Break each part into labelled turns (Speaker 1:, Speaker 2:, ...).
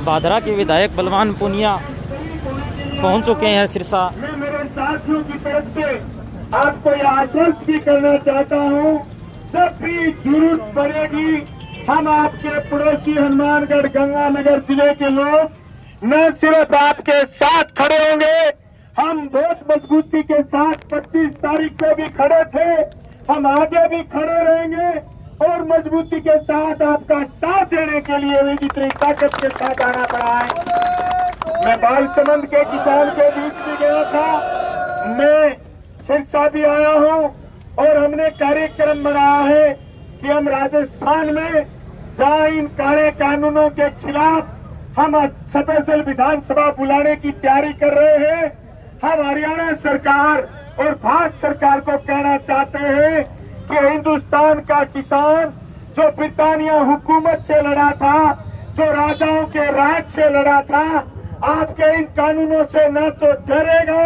Speaker 1: भादरा के विधायक बलवान पूनिया पहुंच चुके हैं सिरसा।
Speaker 2: मैं मेरे साथियों की तरफ से आपको यह आश्वस्त भी करना चाहता हूं, जब भी जरूरत पड़ेगी हम आपके पड़ोसी हनुमानगढ़ गंगानगर जिले के लोग न सिर्फ आपके साथ खड़े होंगे, हम बहुत मजबूती के साथ 25 तारीख को भी खड़े थे, हम आगे भी खड़े रहेंगे और मजबूती के साथ आपका साथ देने के लिए भी जितनी ताकत के साथ आना पड़ा है। मैं बालसमंद के किसान के बीच भी गया था, मैं सिरसा भी आया हूं और हमने कार्यक्रम बनाया है कि हम राजस्थान में जहां इन काले कानूनों के खिलाफ हम स्पेशल विधानसभा बुलाने की तैयारी कर रहे हैं। हम हरियाणा सरकार और भारत सरकार को कहना चाहते हैं कि हिंदुस्तान का किसान जो ब्रिटानिया हुकूमत से लड़ा था, जो राजाओं के राज से लड़ा था, आपके इन कानूनों से न तो डरेगा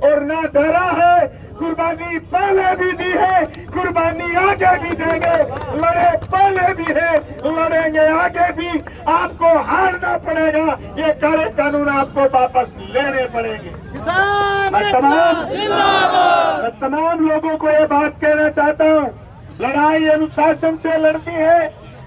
Speaker 2: और न डरा है। कुर्बानी पहले भी दी है, कुर्बानी आगे भी देंगे, लड़े पहले भी है, लड़ेंगे आगे भी। आपको हारना पड़ेगा, ये काले कानून आपको वापस लेने पड़ेंगे। मैं तमाम लोगों को ये बात कहना चाहता हूँ, लड़ाई अनुशासन से लड़नी है,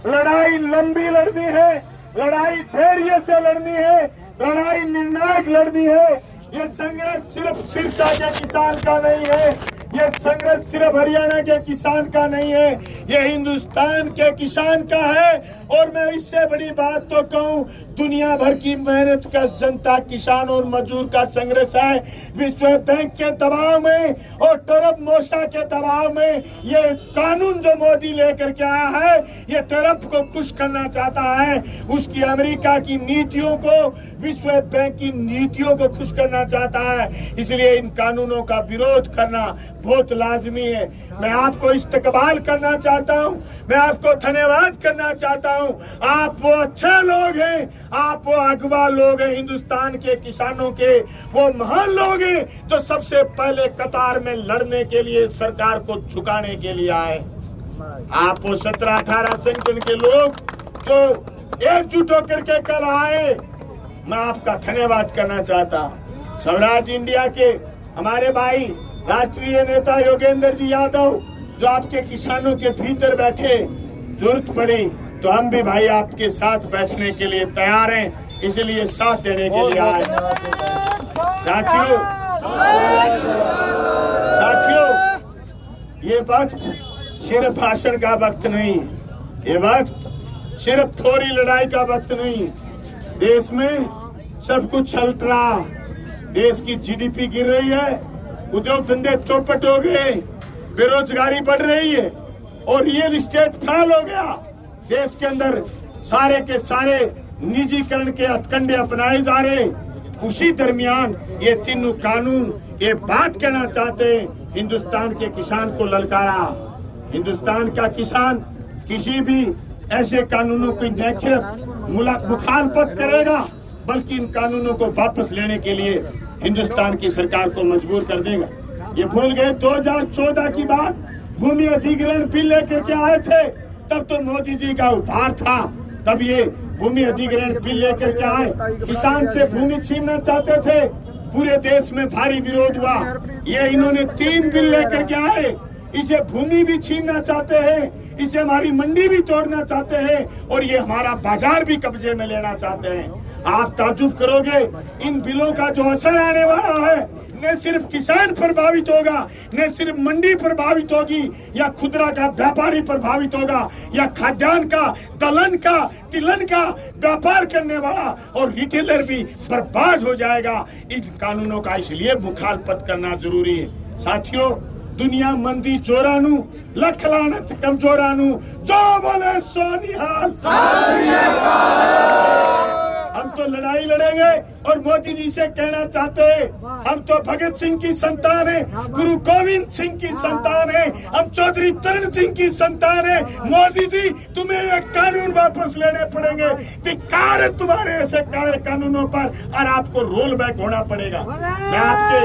Speaker 2: लड़ाई लंबी लड़नी है, लड़ाई धैर्य से लड़नी है, लड़ाई निर्णायक लड़नी है। ये संघर्ष सिर्फ सिरसा के किसान का नहीं है, ये संघर्ष सिर्फ हरियाणा के किसान का नहीं है, ये हिंदुस्तान के किसान का है। और मैं इससे बड़ी बात तो कहूँ, दुनिया भर की मेहनत का जनता, किसान और मजदूर का संघर्ष है। विश्व बैंक के दबाव में और ट्रम्प मोशा के दबाव में ये कानून जो मोदी लेकर के आया है, ये ट्रम्प को खुश करना चाहता है, उसकी अमेरिका की नीतियों को, विश्व बैंक की नीतियों को खुश करना चाहता है। इसलिए इन कानूनों का विरोध करना बहुत लाजमी है। मैं आपको इस्तकबाल करना चाहता हूं, मैं आपको धन्यवाद करना चाहता हूं। आप वो अच्छे लोग हैं, आप वो अगवा लोग हैं हिंदुस्तान के किसानों के, वो महान लोग हैं जो सबसे पहले कतार में लड़ने के लिए, सरकार को झुकाने के लिए आए। आप वो 17-18 संगठन के लोग जो एकजुट होकर के कल आए, मैं आपका धन्यवाद करना चाहता हूं। स्वराज इंडिया के हमारे भाई राष्ट्रीय नेता योगेंद्र जी यादव जो आपके किसानों के भीतर बैठे, जरूरत पड़ी तो हम भी भाई आपके साथ बैठने के लिए तैयार हैं, इसलिए साथ देने के लिए आए। साथियों, ये वक्त सिर्फ भाषण का वक्त नहीं, ये वक्त सिर्फ थोड़ी लड़ाई का वक्त नहीं। देश में सब कुछ चल रहा, देश की जीडीपी गिर रही है, उद्योग धंधे चौपट हो गए, बेरोजगारी बढ़ रही है और रियल एस्टेट फेल हो गया। देश के अंदर सारे के सारे निजीकरण के हथकंडे अपनाए जा रहे। उसी दरमियान ये तीनों कानून ये बात कहना चाहते हैं, हिंदुस्तान के किसान को ललकारा। हिंदुस्तान का किसान किसी भी ऐसे कानूनों की न सिर्फ मुखालफत करेगा, बल्कि इन कानूनों को वापस लेने के लिए हिंदुस्तान की सरकार को मजबूर कर देगा। ये भूल गए 2014 की बात, भूमि अधिग्रहण बिल लेकर के आए थे, तब तो मोदी जी का उपहार था, तब ये भूमि अधिग्रहण बिल लेकर के आए, किसान से भूमि छीनना चाहते थे, पूरे देश में भारी विरोध हुआ। ये इन्होंने 3 बिल लेकर के आए, इसे भूमि भी छीनना चाहते हैं, इसे हमारी मंडी भी तोड़ना चाहते हैं और ये हमारा बाजार भी कब्जे में लेना चाहते हैं। आप ताज्जुब करोगे, इन बिलों का जो असर आने वाला है, न सिर्फ किसान प्रभावित होगा, न सिर्फ मंडी प्रभावित होगी या खुदरा का व्यापारी प्रभावित होगा या खाद्यान्न का, दलहन का, तिलहन का व्यापार करने वाला और रिटेलर भी बर्बाद हो जाएगा। इन कानूनों का इसलिए मुखालफत करना जरूरी है। साथियों, दुनिया मंदी चोरानू, लख लानत कमजोरानू, जो बोले सो निहाल। हम तो लड़ाई लड़ेंगे और मोदी जी से कहना चाहते हैं, हम तो भगत सिंह की संतान है, गुरु गोविंद सिंह की संतान है, हम चौधरी चरण सिंह की संतान है। मोदी जी, तुम्हें ये कानून वापस लेने पड़ेंगे, धिक्कार है तुम्हारे ऐसे काले कानूनों पर और आपको रोल बैक होना पड़ेगा। मैं आपके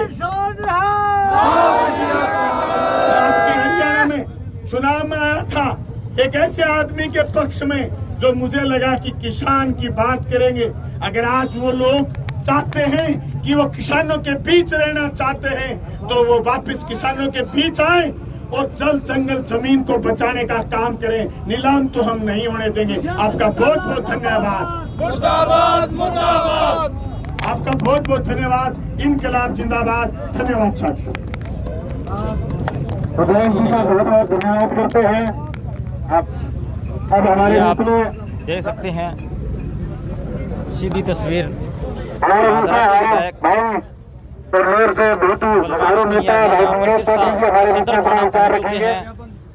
Speaker 2: हरियाणा में चुनाव में आया था, एक ऐसे आदमी के पक्ष में जो मुझे लगा कि किसान की बात करेंगे, अगर आज वो लोग चाहते हैं कि वो किसानों के बीच रहना चाहते हैं तो वो वापस किसानों के बीच आए और जल जंगल जमीन को बचाने का काम करें। नीलाम तो हम नहीं होने देंगे। आपका बहुत बहुत धन्यवाद।
Speaker 3: मुर्दाबाद मुर्दाबाद।
Speaker 2: आपका बहुत बहुत धन्यवाद। इनकलाब जिंदाबाद। धन्यवाद साथियों।
Speaker 4: प्रधान जी का बहुत बहुत धन्यवाद करते हैं। अब हमारे
Speaker 1: आप
Speaker 4: मित्रों
Speaker 1: देख सकते हैं सीधी तस्वीर
Speaker 4: हमारे
Speaker 1: विधायक
Speaker 4: भाई तरलोर से भूतू हमारे नेता भाई मंगेश पाटिल जी हमारे
Speaker 1: सदर
Speaker 4: मित्र
Speaker 1: थाना
Speaker 4: हमारे
Speaker 1: पहुंच
Speaker 4: साथ
Speaker 1: चुके
Speaker 4: रखेंगे।
Speaker 1: हैं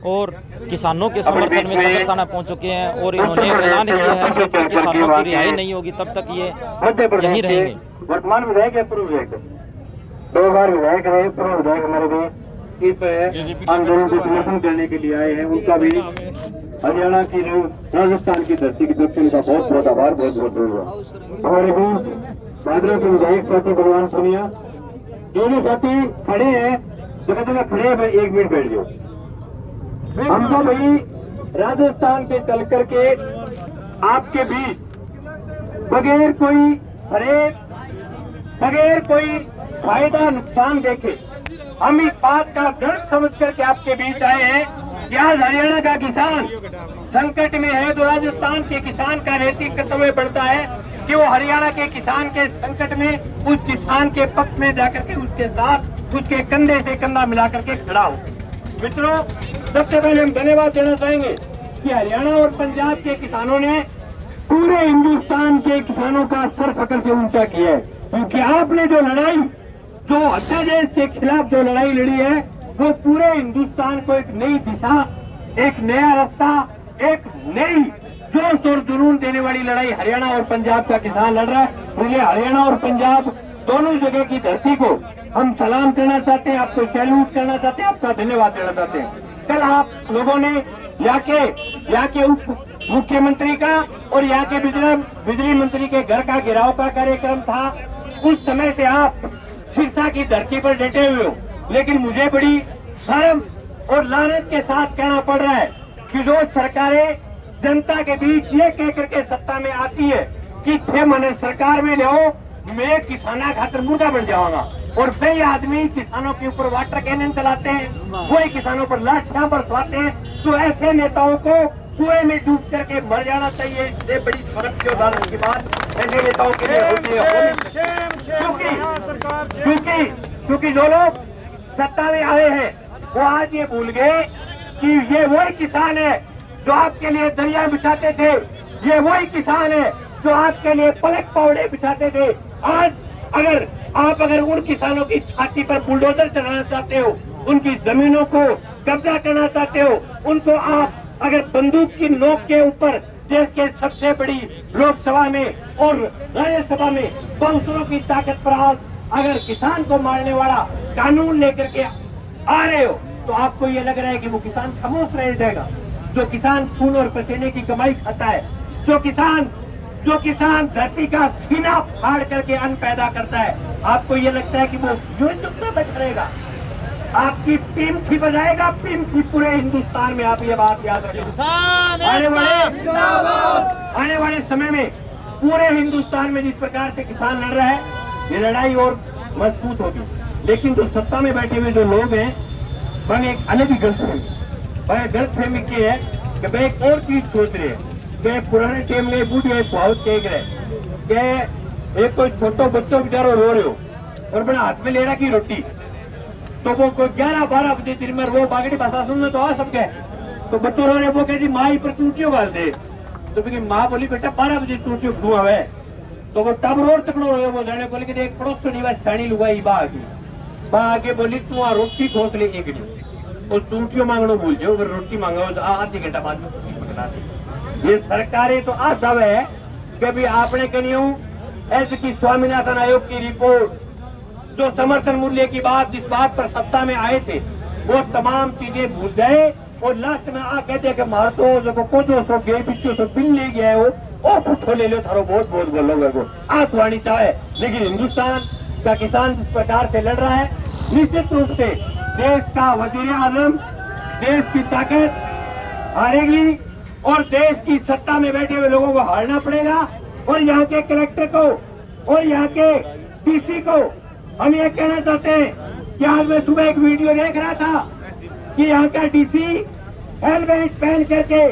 Speaker 1: और किसानों के समर्थन में सदर थाना पहुंच चुके हैं और इन्होंने ऐलान किया है जब तक किसानों की रिहाई नहीं होगी तब तक ये
Speaker 4: मध्य प्रदेश
Speaker 1: यहीं
Speaker 4: के
Speaker 1: रहेंगे।
Speaker 4: वर्तमान विधायक या पूर्व विधायक, 2 बार विधायक रहे, पूर्व विधायक हमारे भी इस आंदोलन को समर्थन करने के लिए आए हैं। उनका भी हरियाणा की राजस्थान की धरती की तरफ से उनका बहुत बहुत आभार, बहुत बहुत धन्यवाद। हमारे भी भादरा के विधायक साथी भगवान पुनिया दोनों साथी खड़े हैं, जगह जगह खड़े हैं। भाई 1 मिनट बैठ जाओ। हम तो भाई राजस्थान से चल करके आपके बीच बगैर कोई फरेब, बगैर कोई फायदा नुकसान देखे हम इस बात का दर्द समझ करके आपके बीच आए हैं कि आज हरियाणा का किसान संकट में है तो राजस्थान के किसान का नैतिक कर्तव्य बढ़ता है कि वो हरियाणा के किसान के संकट में उस किसान के पक्ष में जाकर के उसके साथ उसके कंधे से कंधा मिला करके खड़ा हो। मित्रों, सबसे पहले हम धन्यवाद देना चाहेंगे कि हरियाणा और पंजाब के किसानों ने पूरे हिंदुस्तान के किसानों का सर फकर से ऊंचा किया है, क्योंकि आपने जो लड़ाई, जो अत्यादेश के खिलाफ जो लड़ाई लड़ी है, वो पूरे हिंदुस्तान को एक नई दिशा, एक नया रास्ता, एक नई जोश और जुनून देने वाली लड़ाई हरियाणा और पंजाब का किसान लड़ रहा है। इसलिए हरियाणा और पंजाब दोनों जगह की धरती को हम सलाम करना चाहते हैं, आपको सैल्यूट करना चाहते हैं, आपका धन्यवाद देना चाहते हैं। कल आप लोगों ने यहाँ के उप मुख्यमंत्री का और यहाँ के बिजली मंत्री के घर का घेराव का कार्यक्रम था। उस समय से आप सिरसा की धरती पर डटे हुए हो, लेकिन मुझे बड़ी शर्म और लानत के साथ कहना पड़ रहा है कि जो सरकारें जनता के बीच ये कह करके सत्ता में आती है कि 6 महीने सरकार में रहो, मैं किसाना खातर मुर्गा बन जाऊंगा, और वही आदमी किसानों के ऊपर वाटर कैनन चलाते हैं, वही किसानों पर लाठियां बरसवाते हैं। तो ऐसे नेताओं को कुएं में डूब करके मर जाना चाहिए। इससे बड़ी शर्म की अदालत की बात ऐसे नेताओं के लिए होती है, क्योंकि जो लोग सत्ता में आए हैं वो आज ये भूल गए कि ये वही किसान है जो आपके लिए दरिया बिछाते थे, ये वही किसान है जो आपके लिए पलक पौड़े बिछाते थे। आज अगर उन किसानों की छाती पर बुलडोजर चलाना चाहते हो, उनकी जमीनों को कब्जा करना चाहते हो, उनको आप अगर बंदूक की नोक के ऊपर देश के सबसे बड़ी लोकसभा में और राज्यसभा में बहुसरों की ताकत पर आज अगर किसान को मारने वाला कानून लेकर के आ रहे हो, तो आपको ये लग रहा है कि वो किसान खामोश रह जाएगा। जो किसान खून और पसीने की कमाई खाता है, जो किसान धरती का सीना फाड़ करके अन्न पैदा करता है, आपको ये लगता है कि वो यूं चुपचाप बैठा रहेगा? आपकी पीमथी बजाएगा, पीमथी पूरे हिंदुस्तान में। आप ये बात याद रखें। आने वाले समय में पूरे हिंदुस्तान में जिस प्रकार से किसान लड़ रहा है, ये लड़ाई और मजबूत होगी। लेकिन जो सत्ता में बैठे हुए जो लोग हैं, वह एक अलग ही गलतफहमी की है कि वे एक और चीज सोच रहे हैं कि पुराने टाइम में बूढ़े बहुत कह रहे कि एक कोई छोटो बच्चों बेचारो रो रहे हो और बड़ा हाथ में ले रहा की रोटी, तो वो कोई 11-12 बजे दिन में वो बागड़ी भाषा सुनने तो आ सब गए, तो बच्चों रो रहे, वो कहती माँ ही पर चूंटियों गाल दे, तो फिर माँ बोली बेटा 12 बजे चूंटियों क्यों आवे, तो वो टब रोड तकड़ो रहे, वो जाने बोले कि एक पड़ोस सैनी लुगाई बा आगे बोली तू आ रोटी ठोस ले एक दिन, और चूंटियों मांगना भूल जाओ, अगर रोटी मांगा तो आधी घंटा बाद में रोटी पकड़ा दे। ये सरकारें तो आ सब है कि अभी आपने कहीं ऐसे की स्वामीनाथन आयोग की रिपोर्ट, जो समर्थन मूल्य की बात, जिस बात पर सत्ता में आए थे, वो तमाम चीजें भूल गए और लास्ट में आ कहते कि मार तो जो जो सो गए पिछले सो बिल ले गया हो, ओ कुछ ले लो थारो बहुत बहुत बोलो को आप वाणी चाहे। लेकिन हिंदुस्तान का किसान जिस प्रकार से लड़ रहा है, निश्चित रूप से देश का वजीर आजम, देश की ताकत हारेगी, और देश की सत्ता में बैठे हुए लोगों को हारना पड़ेगा। और यहाँ के कलेक्टर को और यहाँ के डीसी को हम ये कहना चाहते हैं कि आज मैं सुबह एक वीडियो देख रहा था कि यहाँ का डीसी हेलमेट पहन करके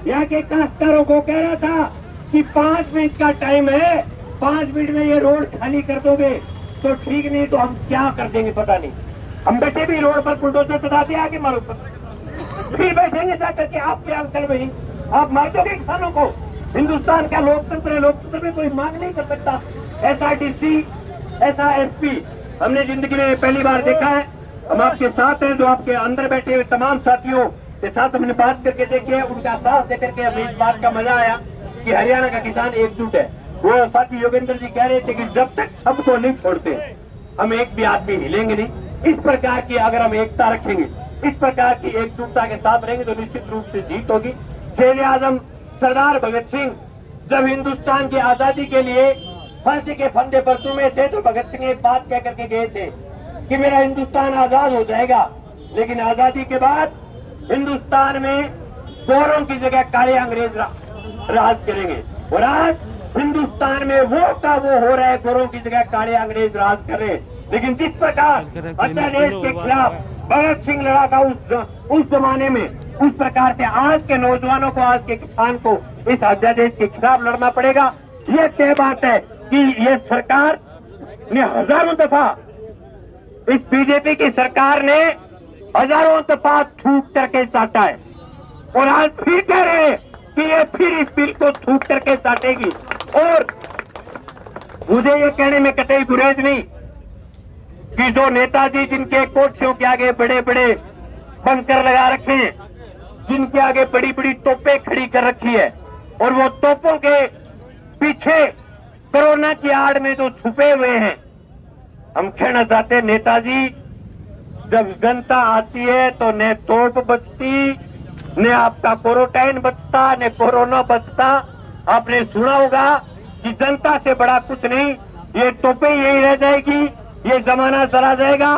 Speaker 4: यहाँ के काश्तकारों को कह रहा था कि 5 मिनट का टाइम है, 5 मिनट में ये रोड खाली कर दोगे तो ठीक, नहीं तो हम क्या कर देंगे पता नहीं। हम बैठे भी रोड पर बुलडोजर चला दिया आगे मारो फिर बैठेंगे जाकर के आप क्या कर भाई, आप मार दोगे किसानों को। हिंदुस्तान का लोकतंत्र है, लोकतंत्र में कोई मांग नहीं कर सकता। ऐसा डीसी, ऐसा एसपी हमने जिंदगी में पहली बार देखा है। हम आपके साथ हैं, जो आपके अंदर बैठे हुए तमाम साथियों के साथ हमने बात करके देखी है, उनका साथ देकर के हमें इस बात का मजा आया कि हरियाणा का किसान एकजुट है। वो साथी योगेंद्र जी कह रहे थे कि जब तक सबको नहीं छोड़ते हम एक भी आदमी हिलेंगे नहीं। इस प्रकार की अगर हम एकता रखेंगे, इस प्रकार की एकजुटता के साथ रहेंगे तो निश्चित रूप से जीत होगी। शेर आजम सरदार भगत सिंह जब हिंदुस्तान की आजादी के लिए फांसी के फंदे पर चूमे थे तो भगत सिंह एक बात कह करके गए थे कि मेरा हिंदुस्तान आजाद हो जाएगा, लेकिन आजादी के बाद हिंदुस्तान में गोरों की जगह काले अंग्रेज राज करेंगे। और आज हिंदुस्तान में वो का वो हो रहा है, गोरों की जगह काले अंग्रेज राज कर रहे हैं। लेकिन जिस प्रकार अत्यादेश के खिलाफ भगत सिंह लड़ा था उस जमाने में, उस प्रकार से आज के नौजवानों को, आज के किसान को इस अध्यादेश के खिलाफ लड़ना पड़ेगा। ये तय बात है कि ये सरकार ने हजारों दफा, इस बीजेपी की सरकार ने हजारों दफा थूक करके चाटा है और आज फिर कह रहे हैं कि ये फिर इस बिल को थूक करके चाटेगी। और मुझे ये कहने में कतई गुरेज नहीं कि जो नेताजी जिनके कोठियों के आगे बड़े बड़े बंकर लगा रखे हैं, जिनके आगे बड़ी बड़ी तोपें खड़ी कर रखी है, और वो तोपों के पीछे कोरोना की आड़ में जो छुपे हुए हैं, हम कहना चाहते हैं नेताजी जब जनता आती है तो न तोप बचती, न आपका क्वारंटाइन बचता, न कोरोना बचता। आपने सुना होगा कि जनता से बड़ा कुछ नहीं, ये तोपें यही रह जाएगी, ये जमाना चला जाएगा।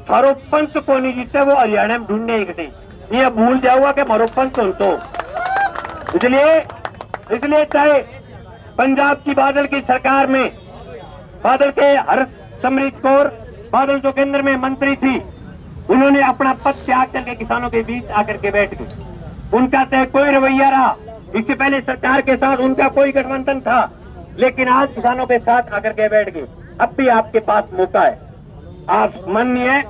Speaker 4: थारो पंच को नहीं जीते वो हरियाणा में ढूंढने ही, ये भूल जाऊंगा कि मारो पंच तो। इसलिए चाहे पंजाब की बादल की सरकार में बादल के हरसिमरत कौर बादल जो केंद्र में मंत्री थी, उन्होंने अपना पद त्याग करके किसानों के बीच आकर के बैठ गए। उनका चाहे कोई रवैया रहा, इससे पहले सरकार के साथ उनका कोई गठबंधन था, लेकिन आज किसानों के साथ आकर के बैठ गए। अब भी आपके पास मौका है, आप माननीय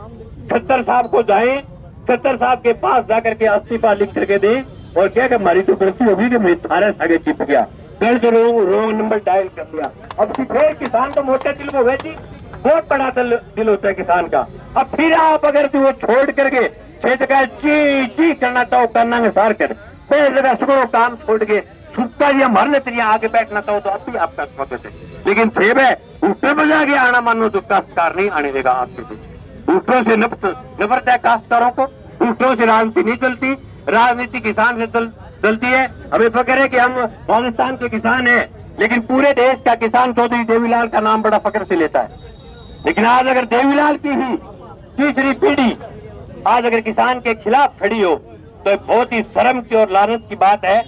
Speaker 4: खट्टर साहब को जाएं, खट्टर साहब के पास जाकर के इस्तीफा लिख करके दें और क्या कि हमारी तो गलती होगी कि मैं थारे आगे चिप गया, कल तो रोंग नंबर डायल कर दिया। अब फिर किसान तो मोटे दिल को वैसी बहुत बड़ा दिल होता है किसान का। अब फिर आप अगर वो छोड़ करके जगह ची ची करना चाहो करना में सार कर जगह सुगड़ो काम छोड़ के छुट्टा या मरने तेरिया आगे बैठना चाहो तो अब भी आपका स्वागत है। लेकिन सेब है ऊपर बजा के आना मानो तो काश्तकार नहीं आने देगा आपके पीछे। ऊपरों से नफरत है काश्तकारों को, ऊपरों से राजनीति नहीं चलती, राजनीति किसान से चलती है। हमें फक्र है कि हम राजस्थान के किसान हैं, लेकिन पूरे देश का किसान चौधरी देवीलाल का नाम बड़ा फक्र से लेता है। लेकिन आज अगर देवीलाल की ही तीसरी पीढ़ी आज अगर किसान के खिलाफ खड़ी हो तो बहुत ही शर्म की और लानत की बात है।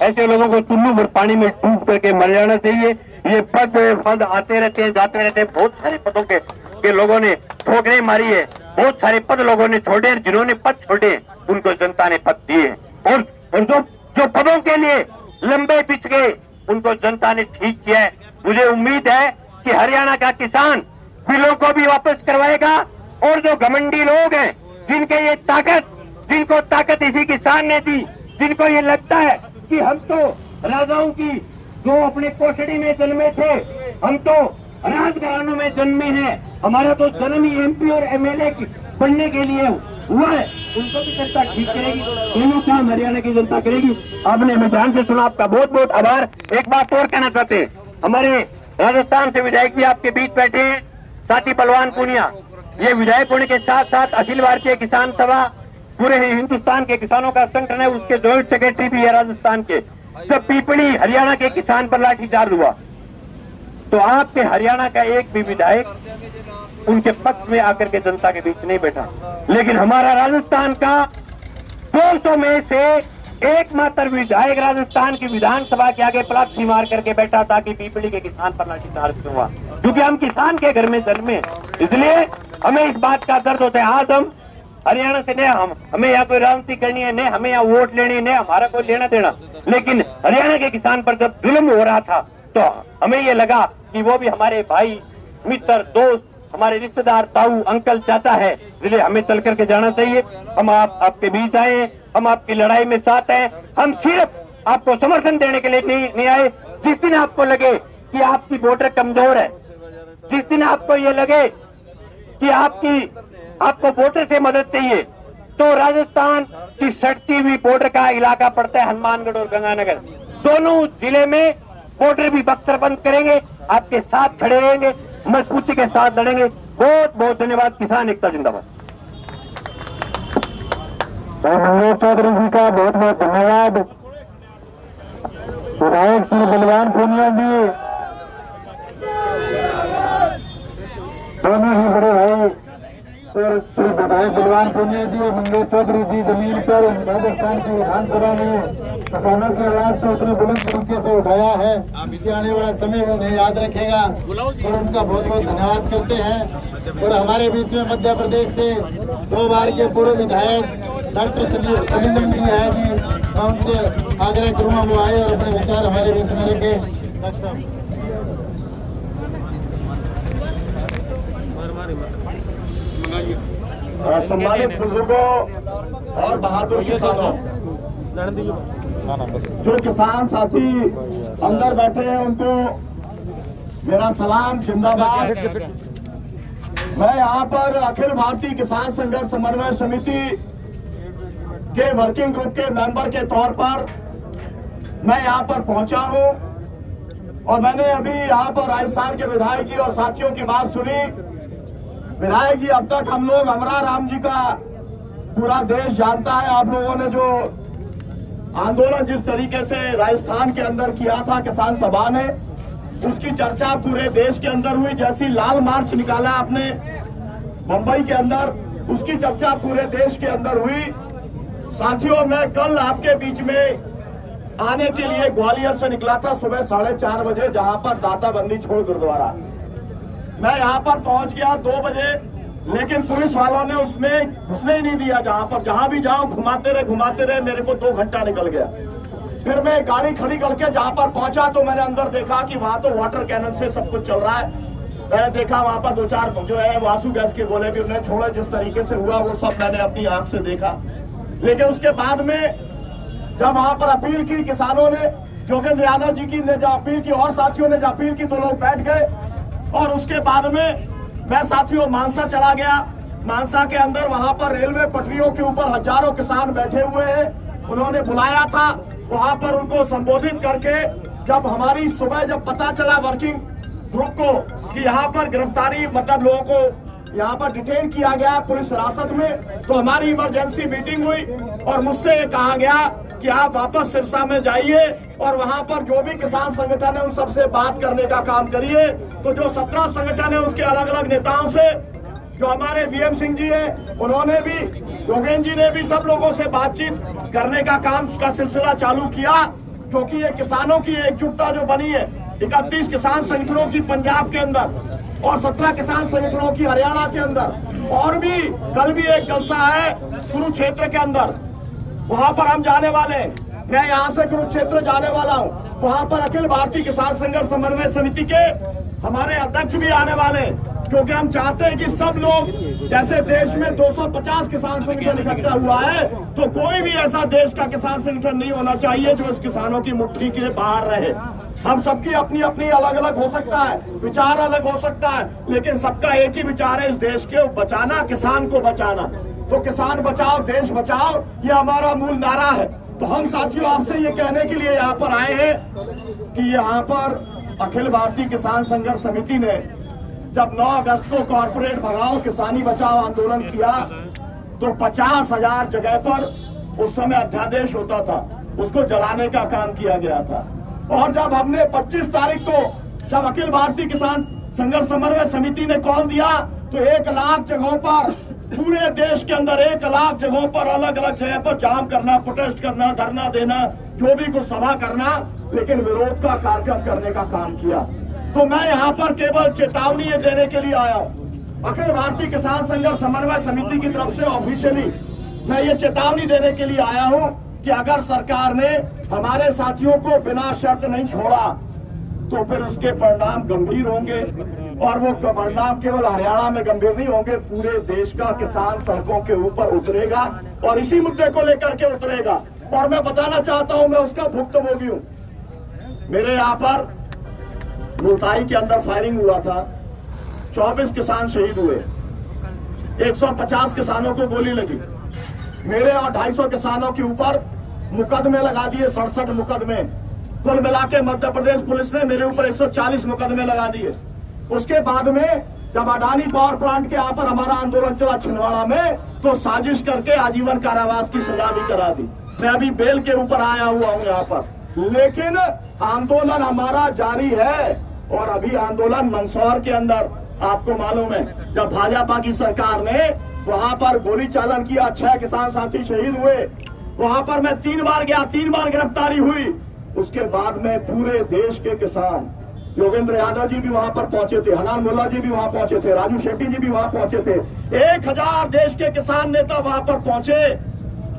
Speaker 4: ऐसे लोगों को टुल्लू भर पानी में डूब करके मर जाना चाहिए। ये पद आते रहते हैं, जाते रहते हैं। बहुत सारे पदों के लोगों ने ठोकरें मारी है, बहुत सारे पद लोगों ने छोड़े, जिन्होंने पद छोड़े उनको जनता ने पद दिए, और जो पदों के लिए लंबे पिछ गए उनको जनता ने ठीक किया है। मुझे उम्मीद है कि हरियाणा का किसान बिलों को भी वापस करवाएगा, और जो घमंडी लोग हैं जिनको ताकत इसी किसान ने दी, जिनको ये लगता है कि हम तो राजाओं की जो अपने कोठड़ी में जन्मे थे, हम तो राजघरानों में जन्मे हैं, हमारा तो जन्म ही एमपी और एमएलए बनने के लिए हुआ है, उनको भी जनता ठीक करेगी। दोनों काम हरियाणा की जनता करेगी। आपने हमें ध्यान से सुना, आपका बहुत बहुत आभार। एक बात और कहना चाहते हैं, हमारे राजस्थान से विधायक भी आपके बीच बैठे हैं, साथी पलवान पुनिया। ये विधायक होने के साथ साथ अखिल भारतीय किसान सभा पूरे हिंदुस्तान के किसानों का संगठन है, उसके जॉइंट सेक्रेटरी भी है राजस्थान के। जब पीपली हरियाणा के किसान पर लाठीचार्ज हुआ तो आपके हरियाणा का एक भी विधायक उनके पक्ष में आकर के जनता के बीच नहीं बैठा। लेकिन हमारा राजस्थान का 200 में से एकमात्र विधायक राजस्थान की विधानसभा के आगे प्लास्टी मार करके बैठा था कि पीपली के किसान पर लाठीचार्ज क्यों हुआ, क्योंकि हम किसान के घर में जन्मे, इसलिए हमें इस बात का दर्द होता है। आज हम हरियाणा से नहीं, हमें यहाँ कोई राजनीति करनी है, नहीं हमें यहाँ वोट लेनी, नहीं हमारा कोई लेना देना, लेकिन हरियाणा के किसान पर जब जुल्म हो रहा था तो हमें ये लगा कि वो भी हमारे भाई मित्र दोस्त हमारे रिश्तेदार ताऊ अंकल चाचा है, इसलिए हमें चल करके जाना चाहिए। हम आपके बीच आए, हम आपकी लड़ाई में साथ हैं, हम सिर्फ आपको समर्थन देने के लिए नहीं आए। जिस दिन आपको लगे कि आपकी वोटर कमजोर है, जिस दिन आपको ये लगे कि आपको वोटर से मदद चाहिए, तो राजस्थान की सटती हुई बॉर्डर का इलाका पड़ता है हनुमानगढ़ और गंगानगर, दोनों जिले में बॉर्डर भी बख्तर बंद करेंगे, आपके साथ खड़े रहेंगे, मजबूती के साथ लड़ेंगे। बहुत बहुत धन्यवाद। किसान एकता जिंदाबाद। मनोज चौधरी जी का बहुत बहुत धन्यवाद। विधायक श्री बलवान पूनिया जी, दोनों ही बड़े भाई, और श्री विधायक बलवान पूनिया जी और मनोज चौधरी जी जमीन पर राजस्थान की विधानसभा में किसानों की आवाज को उतने बुलंद तरीके से उठाया है कि आने वाला समय वो उन्हें याद रखेगा, और उनका बहुत बहुत धन्यवाद करते हैं। और हमारे बीच में मध्य प्रदेश से 2 बार के पूर्व विधायक डॉक्टर सलिंदम जी है जी, मैं उनसे आग्रह करूंगा वो आए और अपने विचार हमारे बीच में रखें।
Speaker 2: सम्मानित बुजुर्गों और बहादुर किसानों, जो किसान साथी अंदर बैठे हैं उनको मेरा सलाम, जिंदाबाद। मैं यहाँ पर अखिल भारतीय किसान संघर्ष समन्वय समिति के वर्किंग ग्रुप के मेंबर के तौर पर मैं यहाँ पर पहुंचा हूँ, और मैंने अभी यहाँ पर राजस्थान के विधायक जी और साथियों की बात सुनी। विधायक जी, अब तक हम लोग अमरा राम जी का पूरा देश जानता है। आप लोगों ने जो आंदोलन जिस तरीके से राजस्थान के अंदर किया था किसान सभा ने, उसकी चर्चा पूरे देश के अंदर हुई। जैसी लाल मार्च निकाला आपने मुंबई के अंदर, उसकी चर्चा पूरे देश के अंदर हुई। साथियों, मैं कल आपके बीच में आने के लिए ग्वालियर से निकला था सुबह 4:30 बजे, जहां पर दाता बंदी छोड़ गुरुद्वारा। मैं यहाँ पर पहुंच गया 2 बजे, लेकिन पुलिस वालों ने उसमें घुसने ही नहीं दिया। जहां भी जाऊं घुमाते रहे, मेरे को 2 घंटा निकल गया। फिर मैं गाड़ी खड़ी करके जहां पर पहुंचा तो मैंने अंदर देखा कि वहां तो वाटर कैनन से सब कुछ चल रहा है। मैंने देखा वहां पर 2-4 जो है वासु गैस के गोले भी उन्हें छोड़े, जिस तरीके से हुआ वो सब मैंने अपनी आंख से देखा। लेकिन उसके बाद में जब वहां पर अपील की किसानों ने, योगेंद्र यादव जी की ने जो अपील की और साथियों ने जो अपील की, तो लोग बैठ गए। और उसके बाद में मैं साथियों मानसा चला गया। मानसा के अंदर वहां पर रेलवे पटरियों के ऊपर हजारों किसान बैठे हुए हैं। उन्होंने बुलाया था, वहां पर उनको संबोधित करके जब हमारी सुबह जब पता चला वर्किंग ग्रुप को कि यहाँ पर गिरफ्तारी मतलब लोगों को यहाँ पर डिटेन किया गया पुलिस हिरासत में, तो हमारी इमरजेंसी मीटिंग हुई और मुझसे ये कहा गया कि आप वापस सिरसा में जाइए और वहां पर जो भी किसान संगठन है उन सबसे बात करने का काम करिए। तो जो 17 संगठन है उसके अलग अलग नेताओं से, जो हमारे वीएम सिंह जी है उन्होंने भी, योगेंद्र जी ने भी सब लोगों से बातचीत करने का काम का सिलसिला चालू किया, क्योंकि ये किसानों की एकजुटता जो बनी है 31 किसान संगठनों की पंजाब के अंदर और 17 किसान संगठनों की हरियाणा के अंदर, और भी कल भी एक जलसा है कुरुक्षेत्र के अंदर, वहां पर हम जाने वाले हैं। मैं यहाँ से कुरुक्षेत्र जाने वाला हूँ, वहां पर अखिल भारतीय किसान संघर्ष समन्वय समिति के हमारे अध्यक्ष भी आने वाले हैं, क्योंकि हम चाहते हैं कि सब लोग, जैसे देश में 250 किसान संगठन इकट्ठा हुआ है, तो कोई भी ऐसा देश का किसान संगठन नहीं होना चाहिए जो इस किसानों की मुट्ठी के बाहर रहे। हम सबकी अपनी अपनी अलग अलग हो सकता है, विचार अलग हो सकता है, लेकिन सबका एक ही विचार है, इस देश के बचाना, किसान को बचाना। तो किसान बचाओ देश बचाओ, ये हमारा मूल नारा है। तो हम साथियों आपसे ये कहने के लिए यहाँ पर आए हैं कि यहाँ पर अखिल भारतीय किसान संघर्ष समिति ने जब 9 अगस्त को कॉर्पोरेट भगाओ किसानी बचाओ आंदोलन किया, तो 50,000 जगह पर उस समय अध्यादेश होता था, उसको जलाने का काम किया गया था। और जब हमने 25 तारीख को जब अखिल भारतीय किसान संघर्ष समन्वय समिति ने कॉल दिया, तो 1 लाख जगहों पर पूरे देश के अंदर 1 लाख जगहों पर अलग अलग जगह पर जाम करना, प्रोटेस्ट करना, धरना देना, जो भी कुछ सभा करना, लेकिन विरोध का कार्यक्रम करने का काम किया। तो मैं यहाँ पर केवल चेतावनी ये देने के लिए आया हूँ। अखिल भारतीय किसान संघर्ष समन्वय समिति की तरफ से ऑफिशियली मैं ये चेतावनी देने के लिए आया हूँ कि अगर सरकार ने हमारे साथियों को बिना शर्त नहीं छोड़ा तो फिर उसके परिणाम गंभीर होंगे, और वो परिणाम केवल हरियाणा में गंभीर नहीं होंगे, पूरे देश का किसान सड़कों के ऊपर उतरेगा और इसी मुद्दे को लेकर के उतरेगा। और मैं बताना चाहता हूं, मैं उसका भुक्तभोगी हूं। मेरे यहाँ पर मुल्ताई के अंदर फायरिंग हुआ था, 24 किसान शहीद हुए, 150 किसानों को गोली लगी। मेरे और 250 किसानों के ऊपर मुकदमे लगा दिए, 67 मुकदमे। कुल मिला के मध्य प्रदेश पुलिस ने मेरे ऊपर 140 मुकदमे लगा दिए। उसके बाद में जब अडानी पावर प्लांट के यहाँ पर हमारा आंदोलन चला छिंदवाड़ा में, तो साजिश करके आजीवन कारावास की सजा भी करा दी। मैं अभी बेल के ऊपर आया हुआ हूँ यहाँ पर, लेकिन आंदोलन हमारा जारी है। और अभी आंदोलन मंदसौर के अंदर आपको मालूम है, जब भाजपा की सरकार ने वहां पर गोली चालन किया, 6 किसान साथी शहीद हुए। वहां पर मैं 3 बार गया, 3 बार गिरफ्तारी हुई। उसके बाद में पूरे देश के किसान, योगेंद्र यादव जी भी वहां पर पहुंचे थे, हनान मुल्ला जी भी वहां पहुंचे थे, राजू शेट्टी जी भी वहां पहुंचे थे, 1000 देश के किसान नेता वहां पर पहुंचे।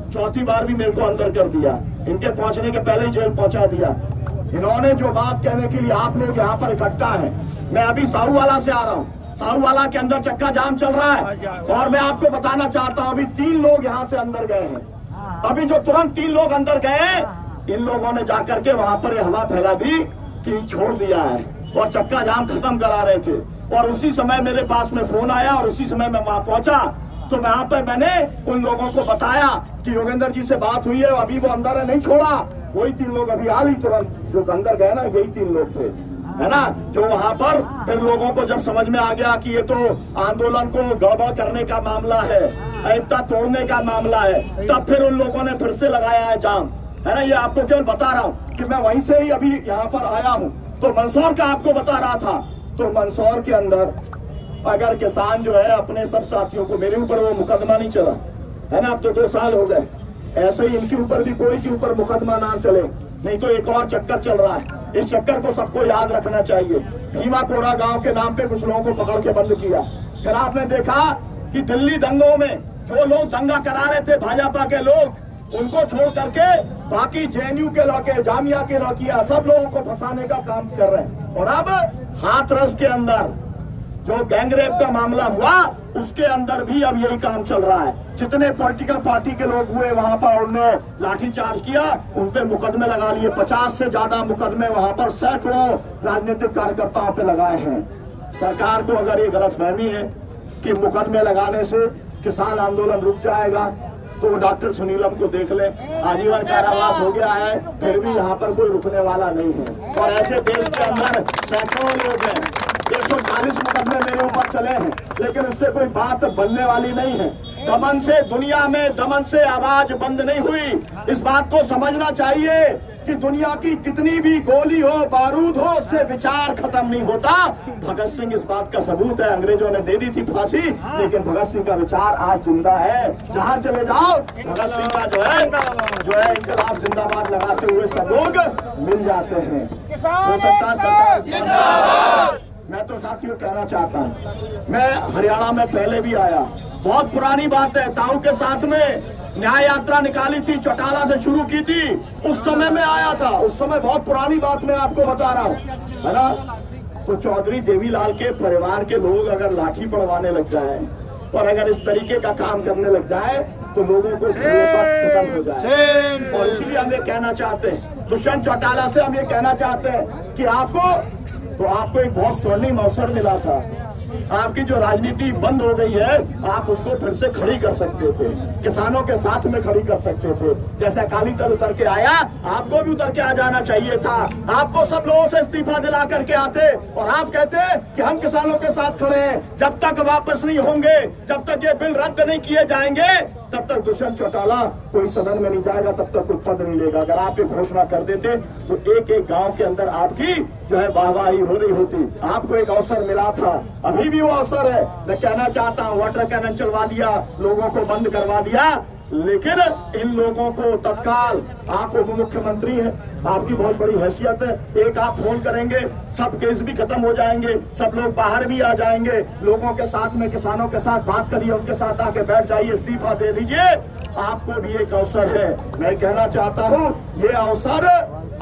Speaker 2: चौथी बार भी मेरे को अंदर कर दिया, इनके पहुंचने के पहले ही जेल पहुंचा दिया। इन्होंने जो बात कहने के लिए आप लोग यहाँ पर इकट्ठा है, मैं अभी साहूवाला से आ रहा हूँ। साहूवाला के अंदर चक्का जाम चल रहा है और मैं आपको बताना चाहता हूँ, अभी 3 लोग यहाँ से अंदर गए हैं। अभी जो तुरंत 3 लोग अंदर गए, इन लोगों ने जाकर के वहां पर हवा फैला दी कि छोड़ दिया है और चक्का जाम खत्म करा रहे थे। और उसी समय मेरे पास में फोन आया और उसी समय मैं वहां पहुंचा, तो वहां पर मैंने उन लोगों को बताया कि योगेंद्र जी से बात हुई है, अभी वो अंदर है, नहीं छोड़ा। वही 3 लोग अभी हाल ही तुरंत जो अंदर गए ना, यही 3 लोग थे, है ना, जो वहां पर फिर लोगों को जब समझ में आ गया कि ये तो आंदोलन को गड़बड़ करने का मामला है, एकता तोड़ने का मामला है, तब फिर उन लोगों ने फिर से लगाया है जाम, है ना। ये आपको केवल बता रहा हूँ कि मैं वहीं से ही अभी यहाँ पर आया हूँ। तो मंदसौर का आपको बता रहा था, तो मंदसौर के अंदर अगर किसान जो है अपने सब साथियों को, मेरे ऊपर वो मुकदमा नहीं चला है ना, अब तो 2 साल हो गए, ऐसे ही इनके ऊपर भी कोई के ऊपर मुकदमा ना चले, नहीं तो एक और चक्कर चल रहा है। इस चक्कर को सबको याद रखना चाहिए। भीमा कोरा गांव के नाम पे कुछ लोगों को पकड़ के बंद किया। फिर आपने देखा कि दिल्ली दंगों में जो लोग दंगा करा रहे थे भाजपा के लोग, उनको छोड़ करके बाकी जेएनयू के लड़के, जामिया के लड़कियां, सब लोगों को फंसाने का काम कर रहे हैं। और अब हाथरस के अंदर जो गैंगरेप का मामला हुआ, उसके अंदर भी अब यही काम चल रहा है। जितने पॉलिटिकल पार्टी के लोग हुए वहां पर उन्होंने लाठीचार्ज किया, उन पे मुकदमे लगा लिए। 50 से ज्यादा मुकदमे वहां पर सैकड़ों राजनीतिक कार्यकर्ताओं पे लगाए हैं। सरकार को अगर ये गलतफहमी है कि मुकदमे लगाने से किसान आंदोलन रुक जाएगा, तो वो डॉक्टर सुनीलम को देख ले, आजीवन कारावास हो गया है, फिर भी यहाँ पर कोई रुकने वाला नहीं है। और ऐसे देश के अंदर सैकड़ों लोग हैं, 140 मुकदमे मेरे ऊपर चले हैं, लेकिन उससे कोई बात बनने वाली नहीं है। दमन से दुनिया में दमन से आवाज बंद नहीं हुई। इस बात को समझना चाहिए कि दुनिया की कितनी भी गोली हो, बारूद हो, उससे विचार खत्म नहीं होता। भगत सिंह इस बात का सबूत है। अंग्रेजों ने दे दी थी फांसी, लेकिन भगत सिंह का विचार आज जिंदा है। जहाँ चले जाओ भगत सिंह का जो है इंकलाब जिंदाबाद लगाते हुए सब लोग मिल जाते हैं। हो सकता सरकार, मैं तो साथियों कहना चाहता हूँ, मैं हरियाणा में पहले भी आया, बहुत पुरानी बात है, ताऊ के साथ में न्याय यात्रा निकाली थी, चौटाला से शुरू की थी, उस समय में आया था। उस समय बहुत पुरानी बात मैं आपको बता रहा हूँ, है ना। तो चौधरी देवीलाल के परिवार के लोग अगर लाठी पड़वाने लग जाए और अगर इस तरीके का काम करने लग जाए, तो लोगों को भरोसा खत्म हो जाए। और इसलिए हम ये कहना चाहते हैं, दुष्यंत चौटाला से हम ये कहना चाहते हैं कि आपको एक बहुत स्वर्णिम अवसर मिला था। आपकी जो राजनीति बंद हो गई है, आप उसको फिर से खड़ी कर सकते थे, किसानों के साथ में खड़ी कर सकते थे। जैसे अकाली दल उतर के आया, आपको भी उतर के आ जाना चाहिए था। आपको सब लोगों से इस्तीफा दिला करके आते और आप कहते कि हम किसानों के साथ खड़े हैं। जब तक वापस नहीं होंगे, जब तक ये बिल रद्द नहीं किए जाएंगे, तब तक दुष्यंत चौटाला कोई सदन में नहीं जाएगा, तब तक कोई पद नहीं लेगा। अगर आप ये घोषणा कर देते तो एक एक गांव के अंदर आपकी जो है वाहवाही हो रही होती। आपको एक अवसर मिला था, अभी भी वो अवसर है। मैं कहना चाहता हूँ, वाटर कैनन चलवा दिया, लोगों को बंद करवा दिया, लेकिन इन लोगों को तत्काल, आप उप मुख्यमंत्री हैं, आपकी बहुत बड़ी हैसियत है, एक आप फोन करेंगे, सब केस भी खत्म हो जाएंगे, सब लोग बाहर भी आ जाएंगे। लोगों के साथ में, किसानों के साथ बात करिए, उनके साथ आके बैठ जाइए, इस्तीफा दे दीजिए। आपको भी एक अवसर है। मैं कहना चाहता हूँ, ये अवसर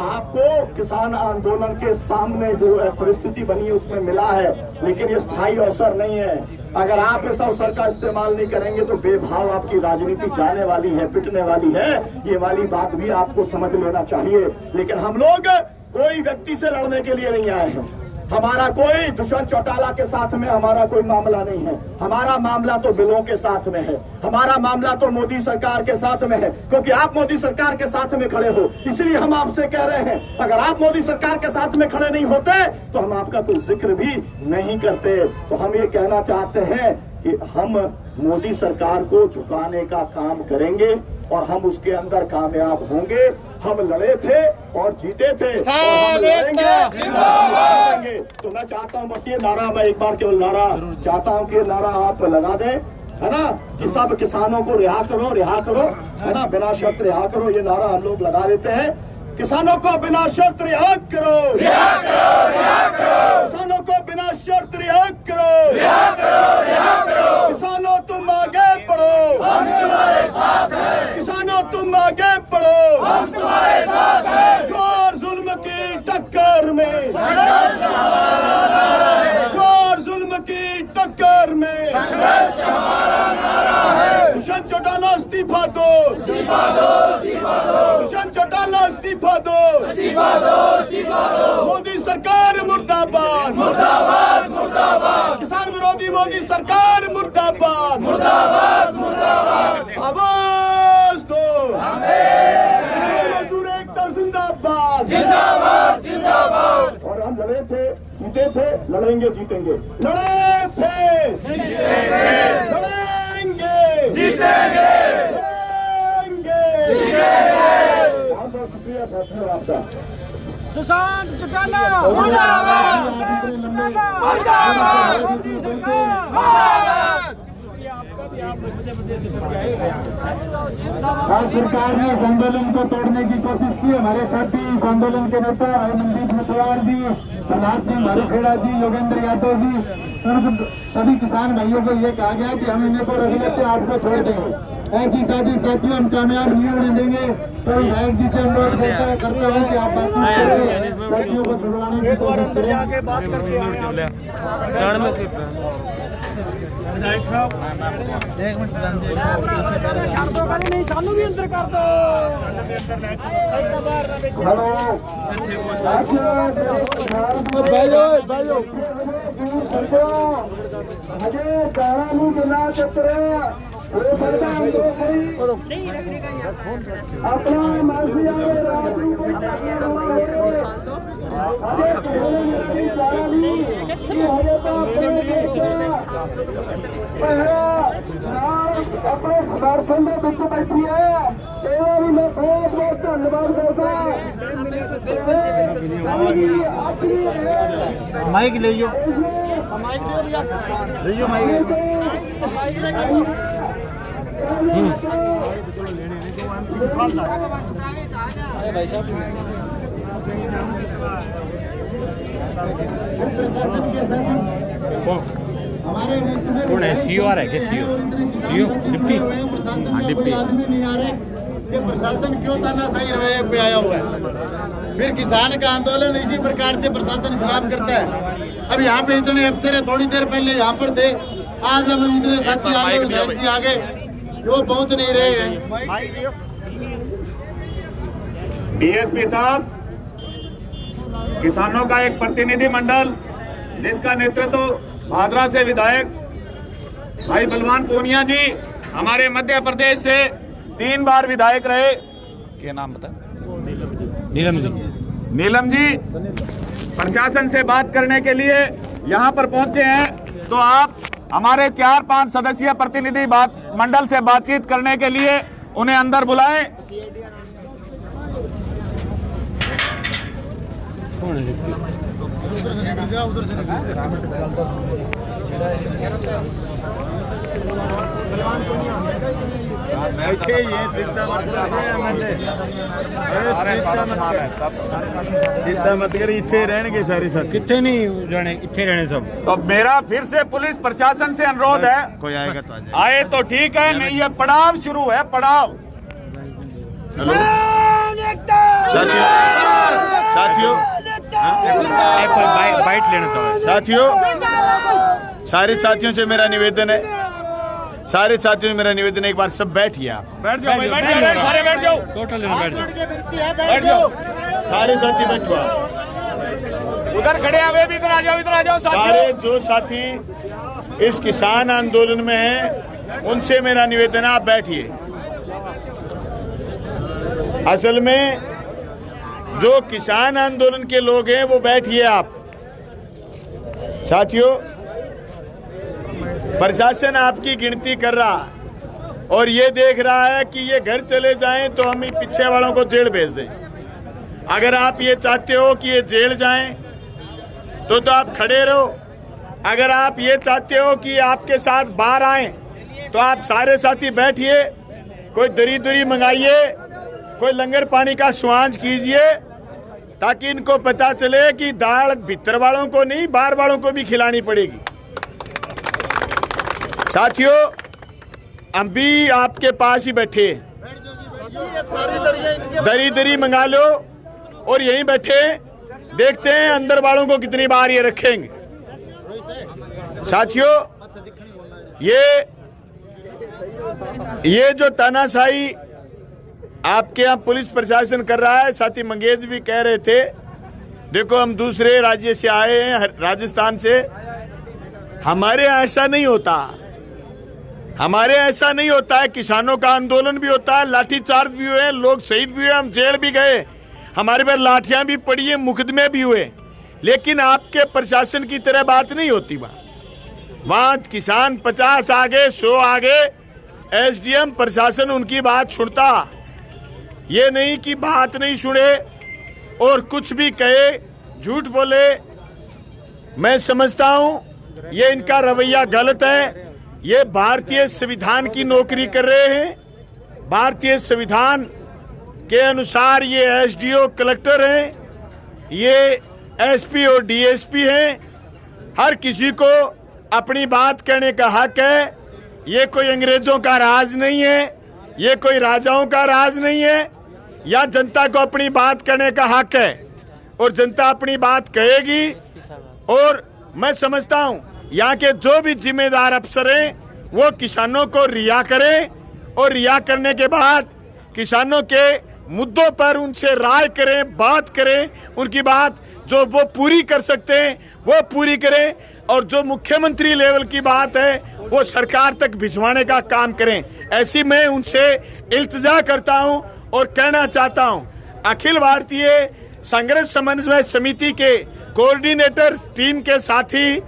Speaker 2: आपको किसान आंदोलन के सामने जो परिस्थिति बनी है उसमें मिला है, लेकिन ये स्थायी अवसर नहीं है। अगर आप इस अवसर का इस्तेमाल नहीं करेंगे तो बेभाव आपकी राजनीति जाने वाली है, पिटने वाली है। ये वाली बात भी आपको समझ लेना चाहिए। लेकिन हम लोग कोई व्यक्ति से लड़ने के लिए नहीं आए हैं। हमारा कोई दुष्यंत चौटाला के साथ में हमारा कोई मामला नहीं है। हमारा मामला तो बिलों के साथ में है, हमारा मामला तो मोदी सरकार के साथ में है, क्योंकि आप मोदी सरकार के साथ में खड़े हो, इसलिए हम आपसे कह रहे हैं, अगर आप मोदी सरकार के साथ में खड़े नहीं होते तो हम आपका कोई जिक्र भी नहीं करते। तो हम ये कहना चाहते हैं कि हम मोदी सरकार को झुकाने का काम करेंगे और हम उसके अंदर कामयाब होंगे। हम लड़े थे और जीते थे और हम लड़ेंगे। तो मैं चाहता हूं, बस ये नारा, मैं एक बार केवल नारा चाहता हूं कि ये नारा आप लगा दें, है ना, कि सब किसानों को रिहा करो, रिहा करो, है ना, बिना शर्त रिहा करो। ये नारा हम लोग लगा देते हैं, किसानों को बिना शर्त रिहा करो, रिहा करो, रिहा करो, किसानों को बिना शर्त रिहा करो, रिहा करो, रिहा करो, किसानों तुम आगे बढ़ो, हम तुम्हारे साथ हैं, किसानों तुम आगे बढ़ो, हम तुम्हारे साथ हैं, जोर जुल्म की टक्कर में संघर्ष हमारा नारा है, जोर जुल्म की टक्कर में संघर्ष हमारा नारा है। दुष्यंत चौटाला इस्तीफा दो, इस्तीफा दो, इस्तीफा दो, दुष्यंत चौटाला इस्तीफा दो, इस्तीफा दो, इस्तीफा दो, मोदी सरकार मुर्दाबाद, मुर्दाबाद, मुर्दाबाद, किसान विरोधी मोदी सरकार मुर्दाबाद, मुर्दाबाद, मुर्दाबाद, आवाज दो, मजदूर एकता जिंदाबाद, जिंदाबाद, जिंदाबाद। और हम लड़े थे, जीते थे, लड़ेंगे, जीतेंगे, लड़े थे, जीतेंगे, लड़ेंगे, जीतेंगे, लड़ेंगे, जीतेंगे। बहुत बहुत शुक्रिया साथियों आपका।
Speaker 3: दुष्यंत चौटाला मुर्दाबाद, दुष्यंत चौटाला मुर्दाबाद, मोदी सरकार मुर्दाबाद।
Speaker 5: आज सरकार ने इस आंदोलन को तोड़ने की कोशिश की। हमारे साथी इस आंदोलन के नेता भाई मनदीप मुतवार जी, प्रहलाद सिंह मारूखेड़ा जी, योगेंद्र यादव जी, सभी किसान भाइयों को ये कहा गया कि हम इन्हें को रगड़ते आपको छोड़ देंगे। ऐसी साजिश साथियों हम कामयाब नहीं होने देंगे। तो विधायक जी से अनुरोध करता हूँ कि आप बातचीत करें, साथियों को छुड़वाने की कोशिश करें।
Speaker 3: बात करके विधायक साहब एक मिनट छाड़ दो, नहीं सानू भी अंदर कर दो।
Speaker 5: हेलो
Speaker 3: भाइयों, भाइयों
Speaker 5: अजय कहानी बिना चक्र अपना मासिया अपने समर्थन में बिल्कुल बैठी है। भी मैं बहुत बहुत धन्यवाद करता। माइक ले लो, माइक
Speaker 3: भाई साहब
Speaker 5: कौन है? सीओ आ रहा है क्या? CO deputy? हाँ डिप्टी। नहीं आ रहे ये प्रशासन क्यों तानाशाही रवैये पे आया हुआ है? फिर किसान का आंदोलन इसी प्रकार से प्रशासन खराब करता है। अब यहाँ पे इतने अफसर है, थोड़ी देर पहले यहाँ पर थे, आज हम इतने साथी आगे वो पहुँच नहीं रहे हैं।
Speaker 6: डीएसपी साहब, किसानों का एक प्रतिनिधि मंडल जिसका नेतृत्व भादरा से विधायक भाई बलवान पूनिया जी, हमारे मध्य प्रदेश से 3 बार विधायक रहे, क्या नाम बता? नीलम जी प्रशासन से बात करने के लिए यहाँ पर पहुंचे हैं। तो आप हमारे 4-5 सदस्यीय प्रतिनिधि मंडल से बातचीत करने के लिए उन्हें अंदर बुलाएं।
Speaker 2: चिंता मत कर, इतने रहने सारे साथ
Speaker 3: कितने नहीं जाने, इतने रहने सब।
Speaker 6: तो मेरा फिर से पुलिस प्रशासन से अनुरोध है,
Speaker 2: कोई आएगा तो आ जाए।
Speaker 6: आए तो ठीक है, नहीं ये पड़ाव शुरू है, पड़ाव।
Speaker 2: साथियों
Speaker 3: बाइट लेना था।
Speaker 2: सारे साथियों से मेरा निवेदन है, सारे साथियों से मेरा निवेदन है, एक बार सब बैठिए। आप
Speaker 6: बैठ जाओ, बैठ जाओ, सारे बैठ जाओ,
Speaker 3: टोटल बैठ जाओ,
Speaker 6: बैठ जाओ,
Speaker 2: सारे साथी बैठो। आप
Speaker 6: उधर खड़े हैं, वे भी इधर आ जाओ, इधर आ जाओ
Speaker 2: सारे जो साथी इस किसान आंदोलन में हैं, उनसे मेरा निवेदन है, आप बैठिए। असल में जो किसान आंदोलन के लोग हैं वो बैठिए आप। साथियों, प्रशासन आपकी गिनती कर रहा और ये देख रहा है कि ये घर चले जाएं तो हम ही पीछे वालों को जेल भेज दें। अगर आप ये चाहते हो कि ये जेल जाएं तो आप खड़े रहो। अगर आप ये चाहते हो कि आपके साथ बाहर आए तो आप सारे साथी बैठिए, कोई दरी मंगाइए, कोई लंगर पानी का स्वांज कीजिए, ताकि इनको पता चले कि दाल भीतर वालों को नहीं, बाहर वालों को भी खिलानी पड़ेगी। साथियों, हम भी आपके पास ही बैठे, दरी मंगा लो और यहीं बैठे, देखते हैं अंदर वालों को कितनी बार ये रखेंगे। साथियों, ये जो तानाशाही आपके यहाँ पुलिस प्रशासन कर रहा है, साथी मंगेश भी कह रहे थे, देखो हम दूसरे राज्य से आए हैं, राजस्थान से, हमारे यहाँ ऐसा नहीं होता। हमारे ऐसा नहीं होता है। किसानों का आंदोलन भी होता है, लाठीचार्ज भी हुए, लोग शहीद भी हुए, हम जेल भी गए, हमारे पर लाठियां भी पड़ी है, मुकदमे भी हुए, लेकिन आपके प्रशासन की तरह बात नहीं होती। वहां किसान 50 आगे 100 आगे, एसडीएम प्रशासन उनकी बात सुनता, ये नहीं कि बात नहीं सुने और कुछ भी कहे, झूठ बोले। मैं समझता हूं ये इनका रवैया गलत है। ये भारतीय संविधान की नौकरी कर रहे हैं। भारतीय संविधान के अनुसार ये एसडीओ कलेक्टर हैं, ये एसपी और डीएसपी हैं। हर किसी को अपनी बात कहने का हक है। ये कोई अंग्रेजों का राज नहीं है, ये कोई राजाओं का राज नहीं है। या जनता को अपनी बात कहने का हक है और जनता अपनी बात कहेगी। और मैं समझता हूं यहाँ के जो भी जिम्मेदार अफसर हैं वो किसानों को रिहा करें और रिहा करने के बाद किसानों के मुद्दों पर उनसे राय करें, बात करें, उनकी बात जो वो पूरी कर सकते हैं वो पूरी करें, और जो मुख्यमंत्री लेवल की बात है वो सरकार तक भिजवाने का काम करें। ऐसी मैं उनसे इल्तिजा करता हूं और कहना चाहता हूं, अखिल भारतीय संघर्ष समन्वय समिति के कोऑर्डिनेटर टीम के साथी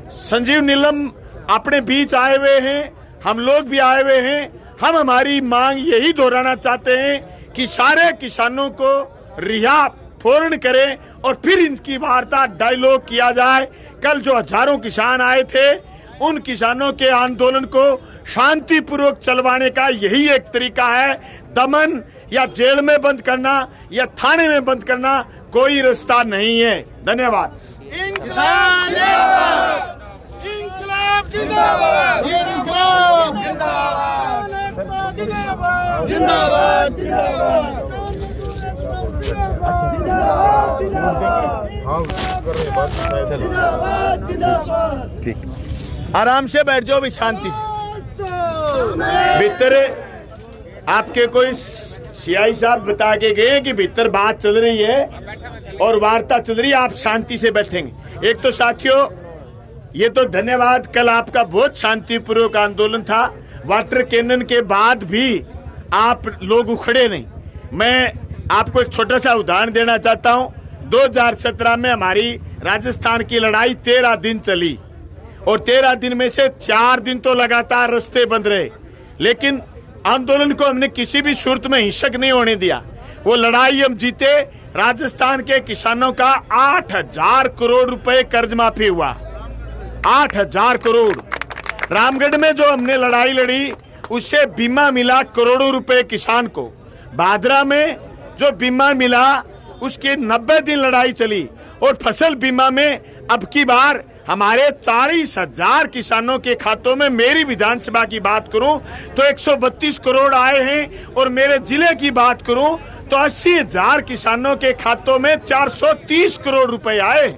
Speaker 2: संजीव नीलम अपने बीच आए हुए हैं, हम लोग भी आए हुए हैं। हम हमारी मांग यही दोहराना चाहते हैं कि सारे किसानों को रिहा फौरन करें और फिर इनकी वार्ता डायलॉग किया जाए। कल जो हजारों किसान आए थे, उन किसानों के आंदोलन को शांतिपूर्वक चलवाने का यही एक तरीका है। दमन या जेल में बंद करना या थाने में बंद करना कोई रास्ता नहीं है। धन्यवाद। ठीक, आराम से बैठ जाओ भी, शांति से। भीतर आपके कोई सीआई साहब बता के गए कि भीतर बात चल रही है और वार्ता चल रही है, आप शांति से बैठेंगे। एक तो साथियों, ये तो धन्यवाद, कल आपका बहुत शांतिपूर्वक आंदोलन था। वाटर कैनन के बाद भी आप लोग उखड़े नहीं। मैं आपको एक छोटा सा उदाहरण देना चाहता हूं। 2017 में हमारी राजस्थान की लड़ाई 13 दिन चली और 13 दिन में से 4 दिन तो लगातार रास्ते बंद रहे, लेकिन आंदोलन को हमने किसी भी सूरत में हिंसक नहीं होने दिया। वो लड़ाई हम जीते। राजस्थान के किसानों का 8,000 करोड़ रुपए कर्ज माफी हुआ, 8,000 करोड़। रामगढ़ में जो हमने लड़ाई लड़ी उससे बीमा मिला करोड़ों रुपए किसान को। भादरा में जो बीमा मिला उसकी 90 दिन लड़ाई चली। और फसल बीमा में अब की बार हमारे 40,000 किसानों के खातों में, मेरी विधानसभा की बात करूं तो 132 करोड़ आए हैं, और मेरे जिले की बात करूं तो 80,000 किसानों के खातों में 430 करोड़ रुपए आए।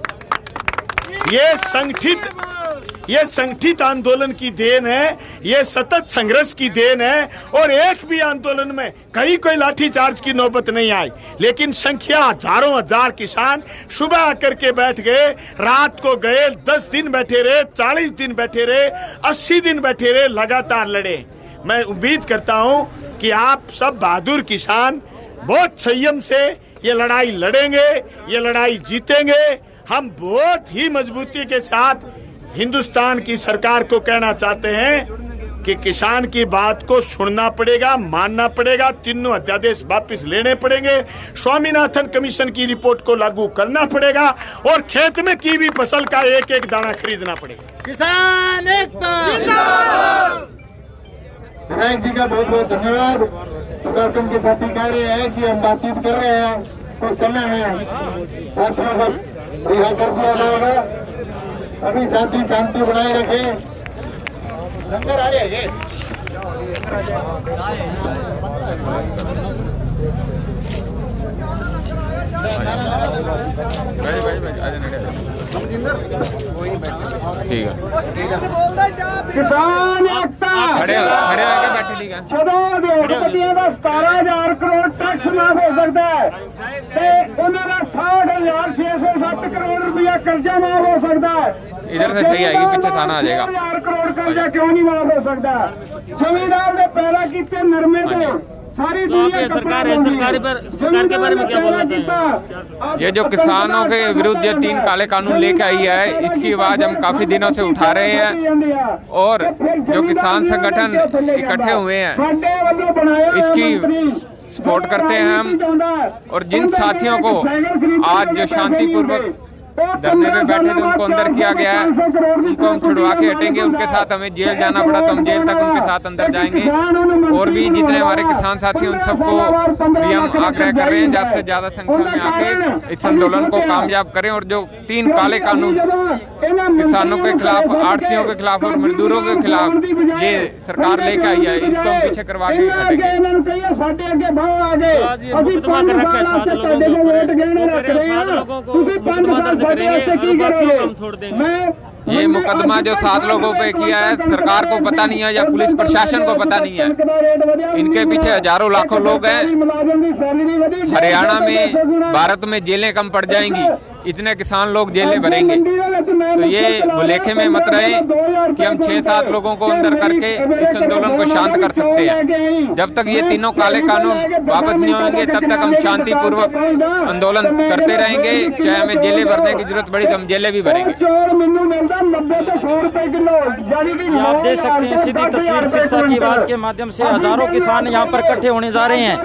Speaker 2: ये संगठित आंदोलन की देन है, ये सतत संघर्ष की देन है। और एक भी आंदोलन में कहीं कोई लाठीचार्ज की नौबत नहीं आई, लेकिन संख्या हजारों हजार किसान सुबह आकर के बैठ गए, रात को गए, 10 दिन बैठे रहे, 40 दिन बैठे रहे, 80 दिन बैठे रहे, लगातार लड़े। मैं उम्मीद करता हूं कि आप सब बहादुर किसान बहुत संयम से ये लड़ाई लड़ेंगे, ये लड़ाई जीतेंगे। हम बहुत ही मजबूती के साथ हिंदुस्तान की सरकार को कहना चाहते हैं कि किसान की बात को सुनना पड़ेगा, मानना पड़ेगा, तीनों अध्यादेश वापस लेने पड़ेंगे, स्वामीनाथन कमीशन की रिपोर्ट को लागू करना पड़ेगा, और खेत में की हुई फसल का एक एक दाना खरीदना पड़ेगा।
Speaker 3: किसान एकता।
Speaker 5: विधायक जी का बहुत बहुत धन्यवाद। प्रशासन के साथी कह रहे हैं कि हम बातचीत कर रहे हैं, कुछ समय में साथियों को रिहा कर दिया जाएगा। अभी साथी शांति बनाए रखे। लंगर आ रहे हैं। किसान एकता। ਜਦੋਂ ਉਦਯੋਗਪਤੀਆਂ ਦਾ 17,000 ਕਰੋੜ ਟੈਕਸ ਮਾਫ ਹੋ ਸਕਦਾ ਹੈ ਤੇ ਉਹਨਾਂ ਦਾ 68,607 ਕਰੋੜ ਰੁਪਇਆ ਕਰਜ਼ਾ ਮਾਫ ਹੋ सकता है।
Speaker 7: इधर से सही आएगी, पीछे थाना आ जाएगा।
Speaker 5: 1,000 करोड़ कर्जा क्यों नहीं माफ हो सकता? जमींदार ने पैदा किए नरमे से सारी दुनिया
Speaker 8: सरकार के बारे में क्या बोलना चाहिए?
Speaker 7: ये जो किसानों के विरुद्ध ये 3 काले कानून लेके आई है, इसकी आवाज हम काफी दिनों से उठा रहे हैं, और जो किसान संगठन इकट्ठे हुए हैं इसकी सपोर्ट करते हैं हम। और जिन साथियों को आज जो शांतिपूर्वक धरने पे बैठे थे उनको अंदर किया गया है, उनको हम छुड़वा के हटेंगे। उनके साथ हमें जेल जाना पड़ा तो हम जेल तक उनके साथ अंदर जाएंगे। और भी जितने हमारे किसान साथी उन सबको भी हम आग्रह कर रहे हैं ज्यादा से ज्यादा संख्या में आके इस आंदोलन को कामयाब करें। और जो 3 काले कानून किसानों के खिलाफ, आड़तियों के खिलाफ और मजदूरों के खिलाफ ये सरकार लेके आई है, इसको हम पीछे करवा के हटेंगे।
Speaker 8: मुकदमा कर रखे 7 लोगों को मुकदमा दर्ज करेंगे और बाकियों को हम छोड़ देंगे।
Speaker 7: ये मुकदमा जो 7 लोगों पे किया है, सरकार को पता नहीं है या पुलिस प्रशासन को पता नहीं है। इनके पीछे हजारों लाखों लोग हैं। हरियाणा में, भारत में जेलें कम पड़ जाएंगी, इतने किसान लोग जेलें भरेंगे। तो ये भुलेखे में मत रहे कि हम 6-7 लोगों को अंदर करके इस आंदोलन को शांत कर सकते हैं। जब तक ये तीनों काले कानून वापस नहीं होंगे तब तक हम शांतिपूर्वक आंदोलन करते रहेंगे। चाहे हमें जेलें भरने की जरूरत पड़ी तो हम जेलें भी भरेंगे।
Speaker 1: आप देख सकते हैं सीधी तस्वीर सिरसा की आवाज के माध्यम से हजारों किसान यहाँ पर इकट्ठे होने जा रहे हैं।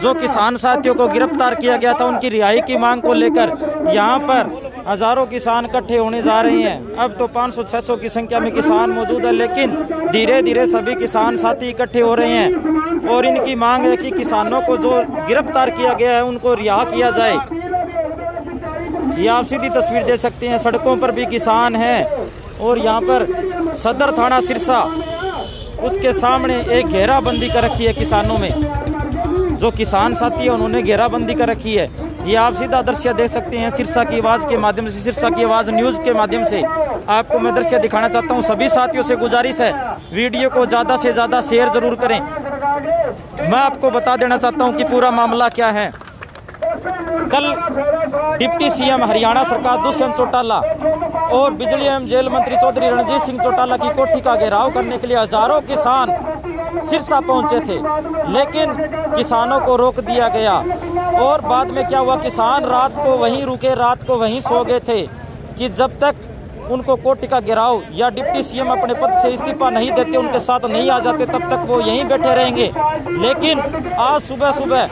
Speaker 1: जो किसान साथियों को गिरफ्तार किया गया था उनकी रिहाई की मांग को लेकर यहाँ पर हजारों किसान इकट्ठे होने जा रहे हैं। अब तो 500-600 की संख्या में किसान मौजूद है, लेकिन धीरे धीरे सभी किसान साथी इकट्ठे हो रहे हैं और इनकी मांग है कि किसानों को जो गिरफ्तार किया गया है उनको रिहा किया जाए। ये आप सीधी तस्वीर देख सकते हैं, सड़कों पर भी किसान हैं और यहाँ पर सदर थाना सिरसा उसके सामने एक घेराबंदी कर रखी है किसानों में। जो किसान साथी है उन्होंने घेराबंदी कर रखी है। ये आप सीधा दृश्य देख सकते हैं सिरसा की आवाज़ के माध्यम से, सिरसा की आवाज़ न्यूज़ के माध्यम से आपको मैं दृश्य दिखाना चाहता हूँ। सभी साथियों से गुजारिश है वीडियो को ज़्यादा से ज़्यादा शेयर ज़रूर करें। मैं आपको बता देना चाहता हूँ कि पूरा मामला क्या है। कल डिप्टी सीएम हरियाणा सरकार दुष्यंत चौटाला और बिजली एवं जेल मंत्री चौधरी रणजीत सिंह चौटाला की कोठी का घेराव करने के लिए हजारों किसान सिरसा पहुंचे थे, लेकिन किसानों को रोक दिया गया। और बाद में क्या हुआ, किसान रात को वहीं रुके, रात को वहीं सो गए थे कि जब तक उनको कोर्ट का घेराव या डिप्टी सीएम अपने पद से इस्तीफा नहीं देते, उनके साथ नहीं आ जाते, तब तक वो यहीं बैठे रहेंगे। लेकिन आज सुबह सुबह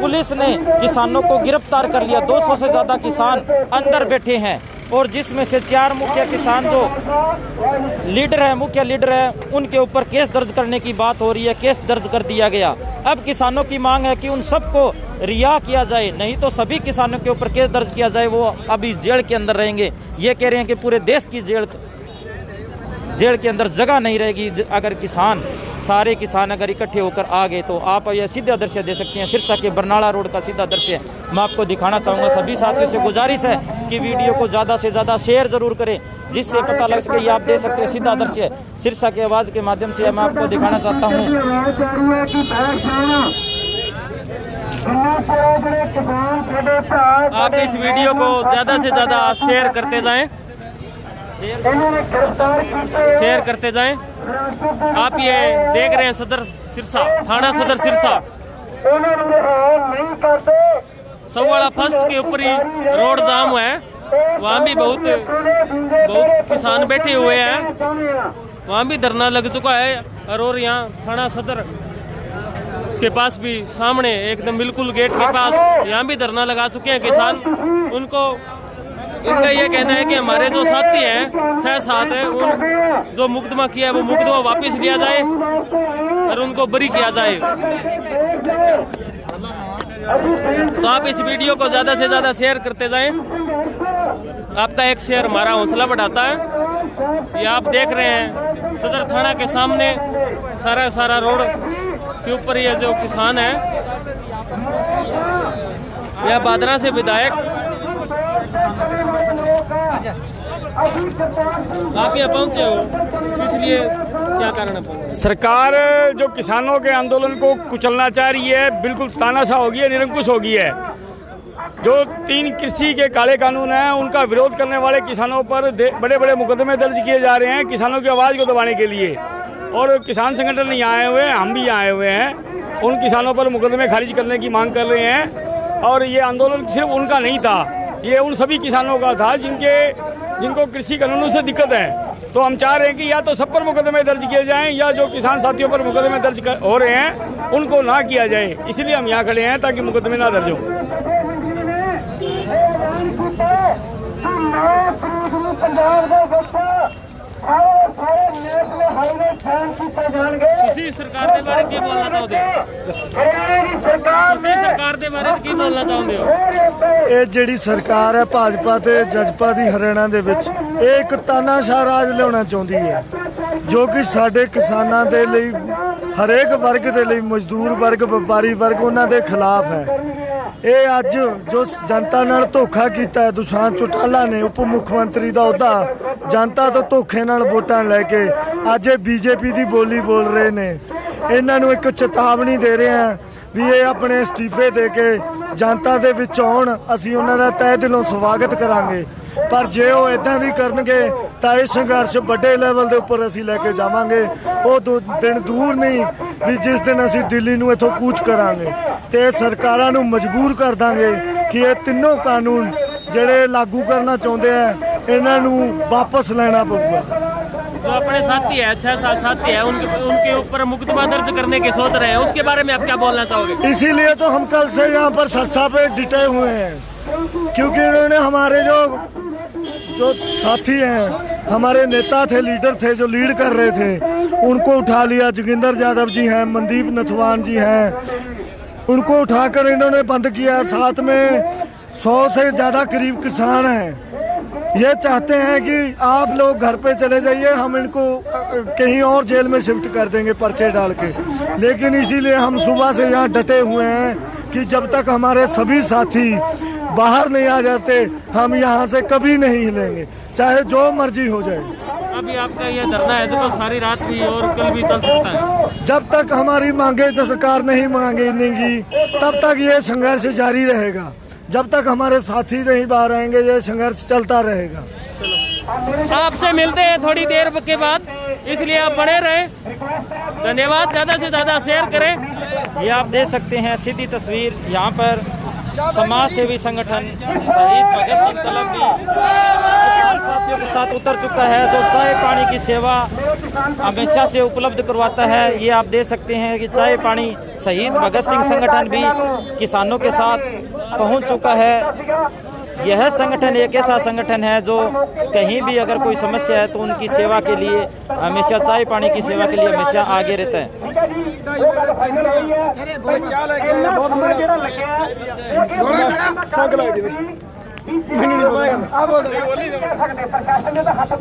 Speaker 1: पुलिस ने किसानों को गिरफ्तार कर लिया। 200 से ज़्यादा किसान अंदर बैठे हैं और जिसमें से 4 मुख्य किसान जो मुख्य लीडर है, उनके ऊपर केस दर्ज करने की बात हो रही है। केस दर्ज कर दिया गया। अब किसानों की मांग है कि उन सबको रिहा किया जाए, नहीं तो सभी किसानों के ऊपर केस दर्ज किया जाए। वो अभी जेल के अंदर रहेंगे। ये कह रहे हैं कि पूरे देश की जेल के अंदर जगह नहीं रहेगी अगर सारे किसान अगर इकट्ठे होकर आ गए। तो आप ये सीधा दृश्य दे सकते हैं, सिरसा के बरनाला रोड का सीधा दृश्य मैं आपको दिखाना चाहूँगा। सभी साथियों से गुजारिश है कि वीडियो को ज़्यादा से ज़्यादा शेयर ज़रूर करें, जिससे पता लग सके। ये आप दे सकते हैं सीधा दृश्य सिरसा की आवाज़ के माध्यम से मैं आपको दिखाना चाहता हूँ।
Speaker 8: आप इस वीडियो को ज़्यादा से ज़्यादा शेयर करते जाएं। आप ये देख रहे हैं सदर सिरसा, थाना सदर सिरसा, सवाड़ा फर्स्ट के ऊपर ही रोड जाम है। वहाँ भी बहुत किसान बैठे हुए हैं, वहाँ भी धरना लग चुका है। और यहाँ थाना सदर के पास भी सामने एकदम बिल्कुल गेट के पास यहाँ भी धरना लगा चुके हैं किसान। इनका ये कहना है कि हमारे जो साथी हैं 6-7 है, उन जो मुकदमा किया है वो मुकदमा वापस लिया जाए और उनको बरी किया जाए। तो आप इस वीडियो को ज़्यादा से ज़्यादा शेयर करते जाएं। आपका एक शेयर हमारा हौसला बढ़ाता है। ये आप देख रहे हैं सदर थाना के सामने सारा रोड के ऊपर ये जो किसान है, यह बादरा से विधायक आप यहाँ पहुँचे हो, इसलिए क्या कारण है?
Speaker 9: सरकार जो किसानों के आंदोलन को कुचलना चाह रही है, बिल्कुल तानाशाह हो गई है, निरंकुश हो गई है। जो 3 कृषि के काले कानून हैं, उनका विरोध करने वाले किसानों पर बड़े बड़े मुकदमे दर्ज किए जा रहे हैं किसानों की आवाज़ को दबाने के लिए। और किसान संगठन यहाँ आए हुए हैं, हम भी यहाँ आए हुए हैं, उन किसानों पर मुकदमे खारिज करने की मांग कर रहे हैं। और ये आंदोलन सिर्फ उनका नहीं था, ये उन सभी किसानों का था जिनको कृषि कानूनों से दिक्कत है। तो हम चाह रहे हैं कि या तो सब पर मुकदमे दर्ज किए जाएं, या जो किसान साथियों पर मुकदमे दर्ज हो रहे हैं उनको ना किया जाए। इसलिए हम यहाँ खड़े हैं ताकि मुकदमे ना दर्ज हों।
Speaker 8: ਤੁਸੀਂ ਸਰਕਾਰ ਦੇ ਬਾਰੇ ਕੀ ਬੋਲਣਾ ਚਾਹੁੰਦੇ ਹੋ?
Speaker 10: ਇਹ ਜਿਹੜੀ ਸਰਕਾਰ ਹੈ ਭਾਜਪਾ ਤੇ ਜਜਪਾ ਦੀ ਹਰਿਆਣਾ ਦੇ ਵਿੱਚ, ਇਹ ਇੱਕ ਤਾਨਾਸ਼ਾਹ ਰਾਜ ਲਿਆਉਣਾ ਚਾਹੁੰਦੀ ਹੈ, ਜੋ ਕਿ ਸਾਡੇ ਕਿਸਾਨਾਂ ਦੇ ਲਈ, ਹਰੇਕ ਵਰਗ ਦੇ ਲਈ, ਮਜ਼ਦੂਰ ਵਰਗ, ਵਪਾਰੀ ਵਰਗ, ਉਹਨਾਂ ਦੇ ਖਿਲਾਫ ਹੈ। ਇਹ ਅੱਜ ਜੋ ਜਨਤਾ ਨਾਲ ਧੋਖਾ ਕੀਤਾ ਹੈ, ਦੁਸ਼ਾਂਤ ਚੌਟਾਲਾ ਨੇ ਉਪ ਮੁੱਖ ਮੰਤਰੀ ਦਾ ਅਹੁਦਾ ਜਨਤਾ ਤੋਂ ਧੋਖੇ ਨਾਲ ਵੋਟਾਂ ਲੈ ਕੇ ਅੱਜ ਇਹ ਬੀਜੇਪੀ ਦੀ ਬੋਲੀ ਬੋਲ ਰਹੇ ਨੇ। ਇਹਨਾਂ ਨੂੰ ਇੱਕ ਚੇਤਾਵਨੀ ਦੇ ਰਹੇ ਹਾਂ ਵੀ ਇਹ ਆਪਣੇ ਅਸਤੀਫੇ ਦੇ ਕੇ ਜਨਤਾ ਦੇ ਵਿੱਚ ਆਉਣ। ਅਸੀਂ ਉਹਨਾਂ ਦਾ ਤਹਿ ਦਿਲੋਂ ਸਵਾਗਤ ਕਰਾਂਗੇ, ਪਰ ਜੇ ਉਹ ਇਦਾਂ ਦੀ ਕਰਨਗੇ ਤਾਂ ਇਹ ਸੰਘਰਸ਼ ਵੱਡੇ ਲੈਵਲ ਦੇ ਉੱਪਰ ਅਸੀਂ ਲੈ ਕੇ ਜਾਵਾਂਗੇ। ਉਹ ਦਿਨ ਦੂਰ ਨਹੀਂ ਵੀ ਜਿਸ ਦਿਨ ਅਸੀਂ ਦਿੱਲੀ ਨੂੰ ਇੱਥੋਂ ਕੂਚ ਕਰਾਂਗੇ ਤੇ ਸਰਕਾਰਾਂ ਨੂੰ ਮਜਬੂਰ ਕਰ ਦਾਂਗੇ ਕਿ ਇਹ ਤਿੰਨੋਂ ਕਾਨੂੰਨ ਜਿਹੜੇ ਲਾਗੂ ਕਰਨਾ ਚਾਹੁੰਦੇ ਆ, ਇਹਨਾਂ ਨੂੰ ਵਾਪਸ ਲੈਣਾ पड़ेगा।
Speaker 8: जो अपने साथी है, 6-7 साथी है, उनके ऊपर मुकदमा दर्ज करने की सोच रहे हैं, उसके बारे में आप क्या बोलना चाहोगे?
Speaker 10: इसीलिए तो हम कल से यहाँ पर सरसा पे डिटे हुए हैं, क्योंकि उन्होंने हमारे जो साथी हैं, हमारे नेता थे, लीडर थे, जो लीड कर रहे थे, उनको उठा लिया। जोगिंदर यादव जी हैं, मनदीप नथवान जी हैं, उनको उठाकर इन्होंने बंद किया। साथ में 100 से ज़्यादा करीब किसान हैं। ये चाहते हैं कि आप लोग घर पे चले जाइए, हम इनको कहीं और जेल में शिफ्ट कर देंगे पर्चे डाल के। लेकिन इसीलिए हम सुबह से यहाँ डटे हुए हैं कि जब तक हमारे सभी साथी बाहर नहीं आ जाते, हम यहाँ से कभी नहीं हिलेंगे, चाहे जो मर्जी हो जाए।
Speaker 8: अभी आपका ये धरना है तो सारी रात भी और कल भी चल सकता है।
Speaker 10: जब तक हमारी मांगे सरकार नहीं मांगेगी तब तक ये संघर्ष जारी रहेगा। जब तक हमारे साथी नहीं बाहर आएंगे, ये संघर्ष चलता रहेगा।
Speaker 8: आपसे मिलते हैं थोड़ी देर के बाद, इसलिए आप बने रहें। धन्यवाद। ज़्यादा से ज़्यादा शेयर करें।
Speaker 1: ये आप देख सकते हैं सीधी तस्वीर यहाँ पर समाज सेवी संगठन शहीद भगत सिंह कलम भी किसान साथियों के साथ उतर चुका है, जो चाय पानी की सेवा हमेशा से उपलब्ध करवाता है। ये आप देख सकते हैं कि चाय पानी शहीद भगत सिंह संगठन भी किसानों के साथ पहुंच चुका है। यह संगठन एक ऐसा संगठन है जो कहीं भी अगर कोई समस्या है तो उनकी सेवा के लिए हमेशा, चाय पानी की सेवा के लिए हमेशा आगे रहता है।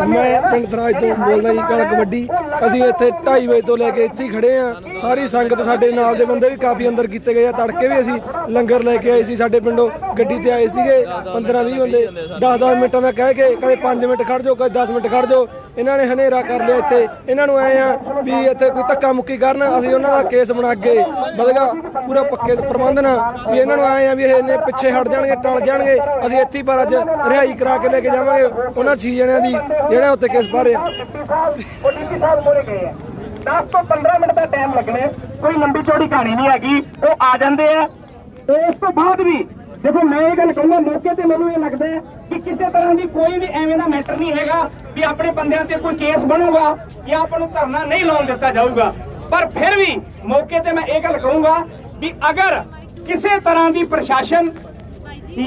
Speaker 3: ਮੈਂ ਪਿੰਡ ਦਰਾਜ ਤੋਂ ਬੋਲਦਾ ਜੀ, ਕਣਕ ਵੱਡੀ। ਅਸੀਂ ਇੱਥੇ 2:30 ਵਜੇ ਤੋਂ ਲੈ ਕੇ ਇੱਥੇ ਹੀ ਖੜੇ ਆ। ਸਾਰੀ ਸੰਗਤ, ਸਾਡੇ ਨਾਲ ਦੇ ਬੰਦੇ ਵੀ ਕਾਫੀ ਅੰਦਰ ਕੀਤੇ ਗਏ ਆ। ਤੜਕੇ ਵੀ ਅਸੀਂ ਲੰਗਰ ਲੈ ਕੇ ਆਏ ਸੀ, ਸਾਡੇ ਪਿੰਡੋਂ ਗੱਡੀ ਤੇ ਆਏ ਸੀਗੇ 15-20 ਬੰਦੇ। 10-10 ਮਿੰਟਾਂ ਦਾ ਕਹਿ ਕੇ ਕਦੇ 5 ਮਿੰਟ ਖੜ ਜਾਓ, ਕਦੇ 10 ਮਿੰਟ ਖੜ ਜਾਓ। ਇਹਨਾਂ ਨੇ ਹਨੇਰਾ ਕਰ ਲਿਆ ਇੱਥੇ। ਇਹਨਾਂ ਨੂੰ ਆਏ ਆ ਵੀ ਇੱਥੇ ਕੋਈ ਧੱਕਾ ਮੁੱਕੀ ਕਰਨ, ਅਸੀਂ ਉਹਨਾਂ ਦਾ ਕੇਸ ਬਣਾ ਕੇ ਵਧਗਾ ਪੂਰਾ ਪੱਕੇ ਪ੍ਰਬੰਧ ਨਾਲ ਵੀ ਇਹਨਾਂ ਨੂੰ ਆਏ ਆ ਵੀ ਇਹ ਪਿੱਛੇ ਹਟ ਜਾਣਗੇ, ਟਲ ਜਾਣਗੇ। ਅਸੀਂ ਇੱਥੇ ਪਰ ਅੱਜ ਰਿਹਾਈ ਕਰਾ ਕੇ ਲੈ ਕੇ ਜਾਵਾਂਗੇ ਉਹਨਾਂ 6 ਜਣਿਆਂ ਦੀ ਜਿਹੜਾ ਉੱਤੇ ਕੇਸ ਭਰ ਰਿਹਾ।
Speaker 4: 10 ਤੋਂ 15 ਮਿੰਟ ਦਾ ਟਾਈਮ ਲੱਗਣਾ, ਕੋਈ ਲੰਬੀ ਚੌੜੀ ਕਹਾਣੀ ਨਹੀਂ ਹੈਗੀ। ਉਹ ਆ ਜਾਂਦੇ ਆ ਤੇ ਉਸ ਤੋਂ ਬਾਅਦ ਵੀ ਦੇਖੋ, ਮੈਂ ਇਹ ਗੱਲ ਕਹੂੰਗਾ, ਮੌਕੇ ਤੇ ਮੈਨੂੰ ਇਹ ਲੱਗਦਾ ਹੈ ਕਿ ਕਿਸੇ ਤਰ੍ਹਾਂ ਦੀ ਕੋਈ ਵੀ ਐਵੇਂ ਦਾ ਮੈਟਰ ਨਹੀਂ ਹੈਗਾ ਵੀ ਆਪਣੇ ਬੰਦਿਆਂ ਤੇ ਕੋਈ ਕੇਸ ਬਣੂਗਾ ਜਾਂ ਆਪਾਂ ਨੂੰ ਧਰਨਾ ਨਹੀਂ ਲਾਉਣ ਦਿੱਤਾ ਜਾਊਗਾ। ਪਰ ਫਿਰ ਵੀ ਮੌਕੇ ਤੇ ਮੈਂ ਇਹ ਗੱਲ ਕਹੂੰਗਾ ਵੀ ਅਗਰ ਕਿਸੇ ਤਰ੍ਹਾਂ ਦੀ ਪ੍ਰਸ਼ਾਸਨ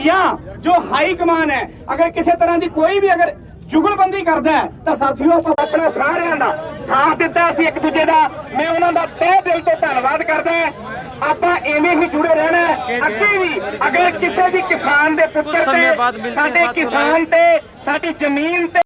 Speaker 4: ਜਾਂ ਜੋ ਹਾਈ ਕਮਾਨ ਹੈ, ਅਗਰ ਕਿਸੇ ਤਰ੍ਹਾਂ ਦੀ ਕੋਈ ਵੀ ਅਗਰ ਜੁਗਲਬੰਦੀ ਕਰਦਾ ਹੈ ਤਾਂ ਸਾਥੀਓ, ਆਪਾਂ ਆਪਣਾ ਸਾਰਿਆਂ ਦਾ ਸਾਥ ਦਿੱਤਾ, ਅਸੀਂ ਇੱਕ ਦੂਜੇ ਦਾ, ਮੈਂ ਉਹਨਾਂ ਦਾ ਤਹਿ ਦਿਲ ਤੋਂ ਧੰਨਵਾਦ ਕਰਦਾ। ਆਪਾਂ ਐਵੇਂ ਹੀ ਜੁੜੇ ਰਹਿਣਾ ਅੱਗੇ ਵੀ। ਅਗਰ ਕਿਸੇ ਵੀ ਕਿਸਾਨ ਦੇ ਪੁੱਤਰ ਤੇ, ਸਾਡੇ ਕਿਸਾਨ ਤੇ, ਸਾਡੀ ਜ਼ਮੀਨ ਤੇ